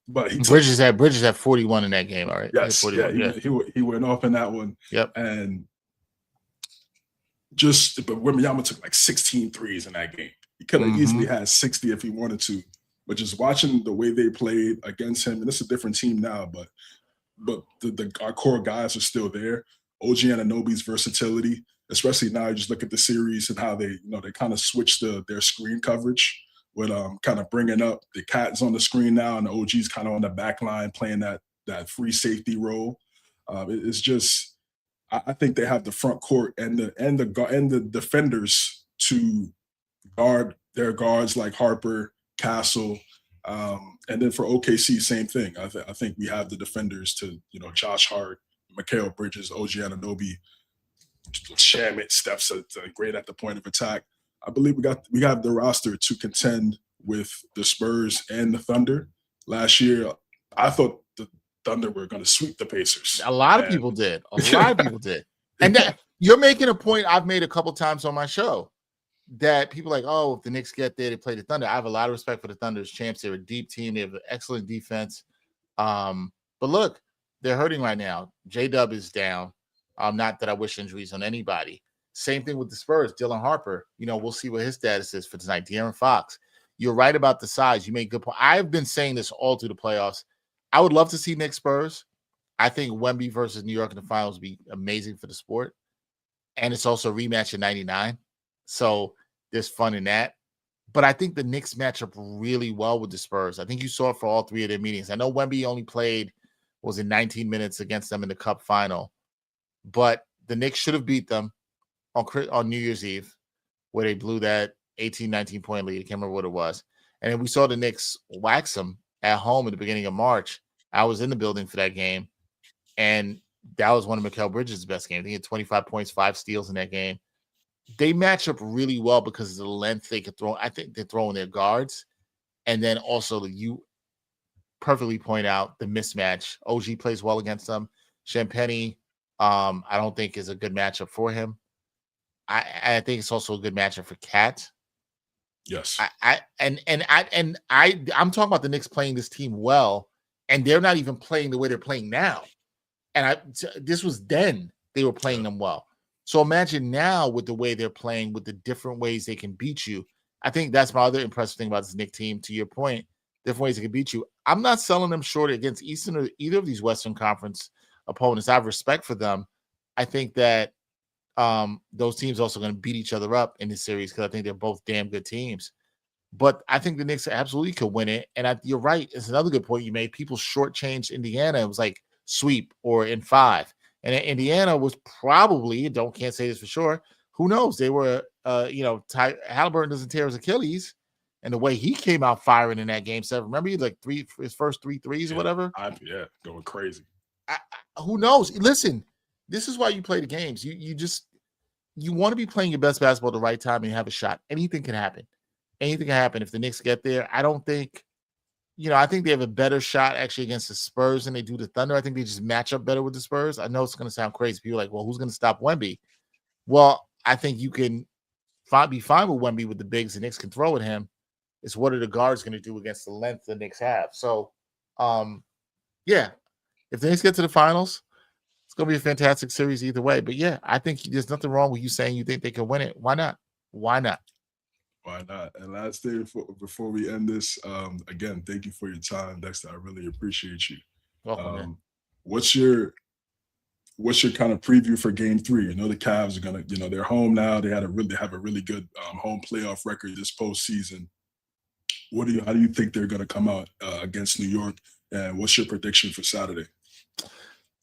But Bridges had 41 in that game. All right. Yes, he went off in that one. Yep. And but Wembanyama took like 16 threes in that game. He could have easily had 60 if he wanted to. But just watching the way they played against him, and it's a different team now, but our core guys are still there. OG Anunoby's versatility, especially now, you just look at the series and how they kind of switched their screen coverage with kind of bringing up the Cat's on the screen now and the OG's kind of on the back line playing that free safety role. It's just, I think they have the front court and the defenders to guard their guards like Harper, Castle, and then for OKC, same thing. I think we have the defenders to, Josh Hart, Mikal Bridges, OG Anunoby, Shamet, Steph's great at the point of attack. I believe we have the roster to contend with the Spurs and the Thunder. Last year, I thought the Thunder were going to sweep the Pacers. A lot of people did. And that, you're making a point I've made a couple times on my show. That people are like, oh, if the Knicks get there, they play the Thunder. I have a lot of respect for the Thunder as champs. They're a deep team. They have an excellent defense. But look, they're hurting right now. J-Dub is down. Not that I wish injuries on anybody. Same thing with the Spurs. Dylan Harper, we'll see what his status is for tonight. De'Aaron Fox. You're right about the size. You make good point. I've been saying this all through the playoffs. I would love to see Knicks Spurs. I think Wemby versus New York in the finals would be amazing for the sport. And it's also a rematch in 99. So there's fun in that. But I think the Knicks match up really well with the Spurs. I think you saw it for all three of their meetings. I know Wemby only played, was in 19 minutes against them in the Cup final. But the Knicks should have beat them on New Year's Eve, where they blew that 18, 19-point lead. I can't remember what it was. And then we saw the Knicks wax them at home at the beginning of March. I was in the building for that game. And that was one of Mikal Bridges' best games. He had 25 points, 5 steals in that game. They match up really well because of the length they could throw. I think they're throwing their guards. And then also, you perfectly point out the mismatch. OG plays well against them. Champagnie, I don't think is a good matchup for him. I think it's also a good matchup for Cat. Yes. I'm talking about the Knicks playing this team well, and they're not even playing the way they're playing now. And this was then they were playing them well. So imagine now with the way they're playing, with the different ways they can beat you. I think that's my other impressive thing about this Knicks team. To your point, different ways they can beat you. I'm not selling them short against Eastern or either of these Western Conference opponents. I have respect for them. I think that those teams also going to beat each other up in this series because I think they're both damn good teams. But I think the Knicks absolutely could win it. And you're right. It's another good point you made. People shortchanged Indiana. It was like sweep or in 5. And Indiana was probably, can't say this for sure. Who knows? They were, Halliburton doesn't tear his Achilles. And the way he came out firing in that game 7, remember he like his first 3 threes or whatever? Going crazy. Who knows? Listen, this is why you play the games. You want to be playing your best basketball at the right time and you have a shot. Anything can happen. Anything can happen if the Knicks get there. I don't think, I think they have a better shot actually against the Spurs than they do the Thunder. I think they just match up better with the Spurs. I know it's going to sound crazy. People are like, well, who's going to stop Wemby? Well, I think you can be fine with Wemby with the bigs the Knicks can throw at him. It's what are the guards going to do against the length the Knicks have? So, yeah, if the Knicks get to the finals, it's going to be a fantastic series either way. But, yeah, I think there's nothing wrong with you saying you think they can win it. Why not? Why not? Why not? And last thing before we end this, again, thank you for your time, Dexter. I really appreciate you. Welcome, man. What's your kind of preview for Game 3? The Cavs are gonna, they're home now. They have a really good home playoff record this postseason. How do you think they're gonna come out against New York? And what's your prediction for Saturday?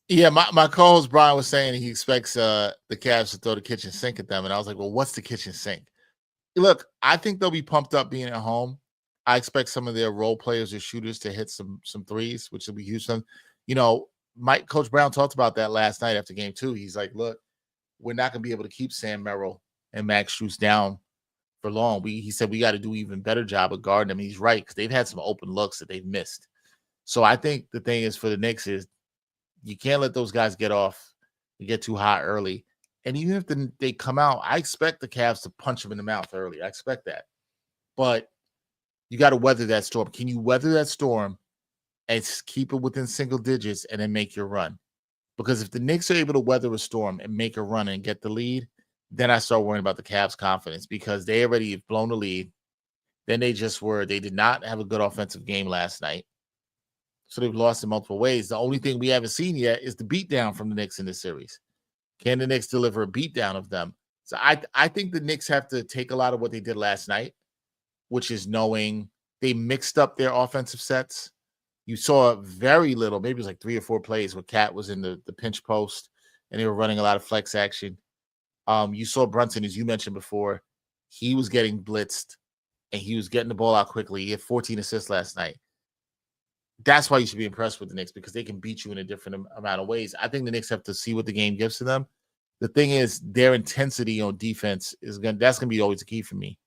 Yeah, my co-host Brian was saying he expects the Cavs to throw the kitchen sink at them, and I was like, well, what's the kitchen sink? Look, I think they'll be pumped up being at home. I expect some of their role players or shooters to hit some threes, which will be huge. Coach Brown talked about that last night after Game 2. He's like, look, we're not going to be able to keep Sam Merrill and Max Strus down for long. He said we got to do an even better job of guarding them. He's right, because they've had some open looks that they've missed. So I think the thing is for the Knicks is you can't let those guys get too hot early. And even if they come out, I expect the Cavs to punch them in the mouth early. I expect that. But you got to weather that storm. Can you weather that storm and keep it within single digits and then make your run? Because if the Knicks are able to weather a storm and make a run and get the lead, then I start worrying about the Cavs' confidence, because they already have blown the lead. Then they did not have a good offensive game last night. So they've lost in multiple ways. The only thing we haven't seen yet is the beatdown from the Knicks in this series. Can the Knicks deliver a beatdown of them? So I think the Knicks have to take a lot of what they did last night, which is knowing they mixed up their offensive sets. You saw very little, maybe it was like 3 or 4 plays where Cat was in the pinch post and they were running a lot of flex action. You saw Brunson, as you mentioned before, he was getting blitzed and he was getting the ball out quickly. He had 14 assists last night. That's why you should be impressed with the Knicks, because they can beat you in a different amount of ways. I think the Knicks have to see what the game gives to them. The thing is, their intensity on defense that's gonna be always the key for me.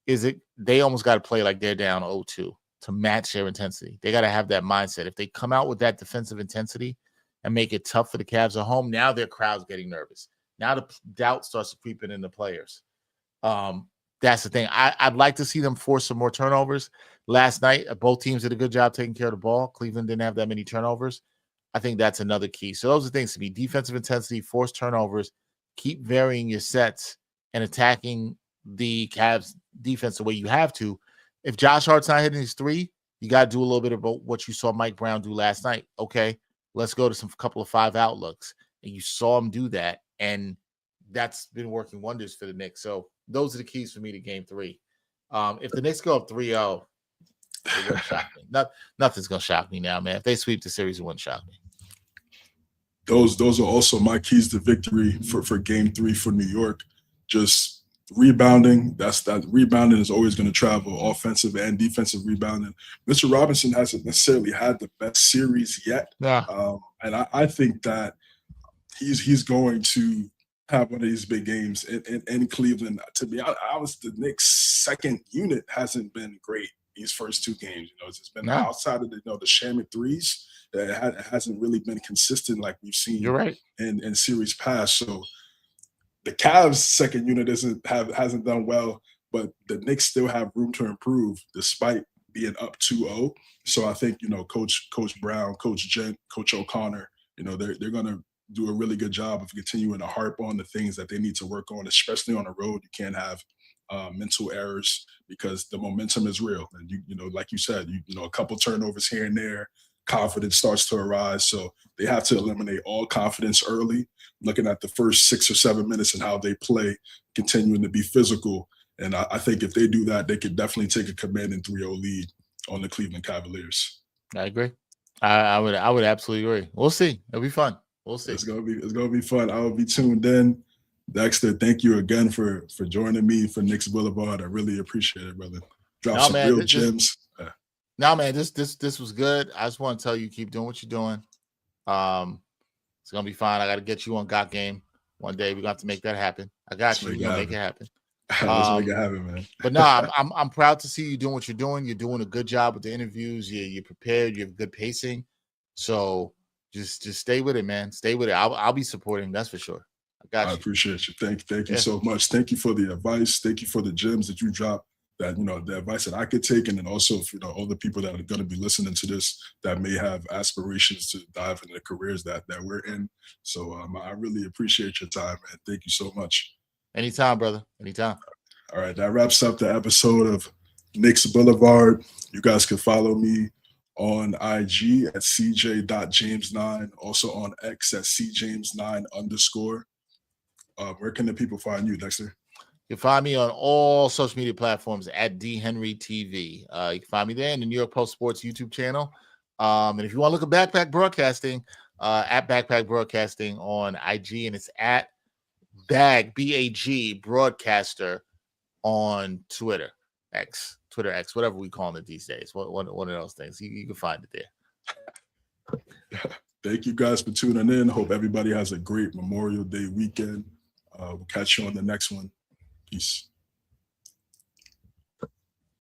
They almost got to play like they're down 0-2 to match their intensity. They got to have that mindset. If they come out with that defensive intensity and make it tough for the Cavs at home, now their crowd's getting nervous. Now the doubt starts creeping in the players. That's the thing. I'd like to see them force some more turnovers. Last night, both teams did a good job taking care of the ball. Cleveland didn't have that many turnovers. I think that's another key. So those are things to be: defensive intensity, force turnovers, keep varying your sets, and attacking the Cavs defense the way you have to. If Josh Hart's not hitting his 3, you got to do a little bit about what you saw Mike Brown do last night. Okay, let's go to some couple of 5-out looks. And you saw him do that, and that's been working wonders for the Knicks. So those are the keys for me to Game 3. If the Knicks go up 3-0, it wouldn't shock me. Nothing's going to shock me now, man. If they sweep the series, it wouldn't shock me. Those are also my keys to victory for Game 3 for New York. Just rebounding. That rebounding is always going to travel, offensive and defensive rebounding. Mr. Robinson hasn't necessarily had the best series yet. Yeah. And I think that he's going to have one of these big games in Cleveland. To be honest, the Knicks' second unit hasn't been great these first 2 games. It's been outside of the Shamet threes. It hasn't really been consistent like we've seen. You're right. in series past. So the Cavs' second unit hasn't done well. but the Knicks still have room to improve despite being up 2-0. So I think, Coach Brown, Coach Gent, Coach O'Connor, they're going to do a really good job of continuing to harp on the things that they need to work on, especially on the road. You can't have mental errors because the momentum is real. And like you said, a couple turnovers here and there, confidence starts to arise. So they have to eliminate all confidence early, looking at the first 6 or 7 minutes and how they play, continuing to be physical. And I think if they do that, they could definitely take a commanding 3-0 lead on the Cleveland Cavaliers. I agree. I would absolutely agree. We'll see. It'll be fun. We'll see. It's gonna be fun. I will be tuned in. Dexter, thank you again for joining me for Knicks Boulevard. I really appreciate it, brother. Drop some real gems. No, man, this was good. I just want to tell you, keep doing what you're doing. It's gonna be fine. I got to get you on Got Game one day. We're gonna have to make that happen. I got you. We're gonna make it happen. Let's make it happen, man. But no, I'm proud to see you doing what you're doing. You're doing a good job with the interviews. You're prepared. You have good pacing. So just stay with it, man. Stay with it. I'll be supporting. That's for sure. I appreciate you. Thank you so much. Thank you for the advice. Thank you for the gems that you dropped. That the advice that I could take, and then also for all the people that are going to be listening to this that may have aspirations to dive into the careers that we're in. So I really appreciate your time, man. Thank you so much. Anytime, brother. Anytime. All right, that wraps up the episode of Knicks Boulevard. You guys can follow me on IG at cj.james9, also on X at cjames9_. Where can the people find you, Dexter? You can find me on all social media platforms at DHenryTV. You can find me there in the New York Post Sports YouTube channel. And if you want to look at Backpack Broadcasting, at Backpack Broadcasting on IG, and it's at BAG Broadcaster on Twitter X, whatever we call it these days. One of those things. You can find it there. Thank you guys for tuning in. Hope everybody has a great Memorial Day weekend. We'll catch you on the next one. Peace.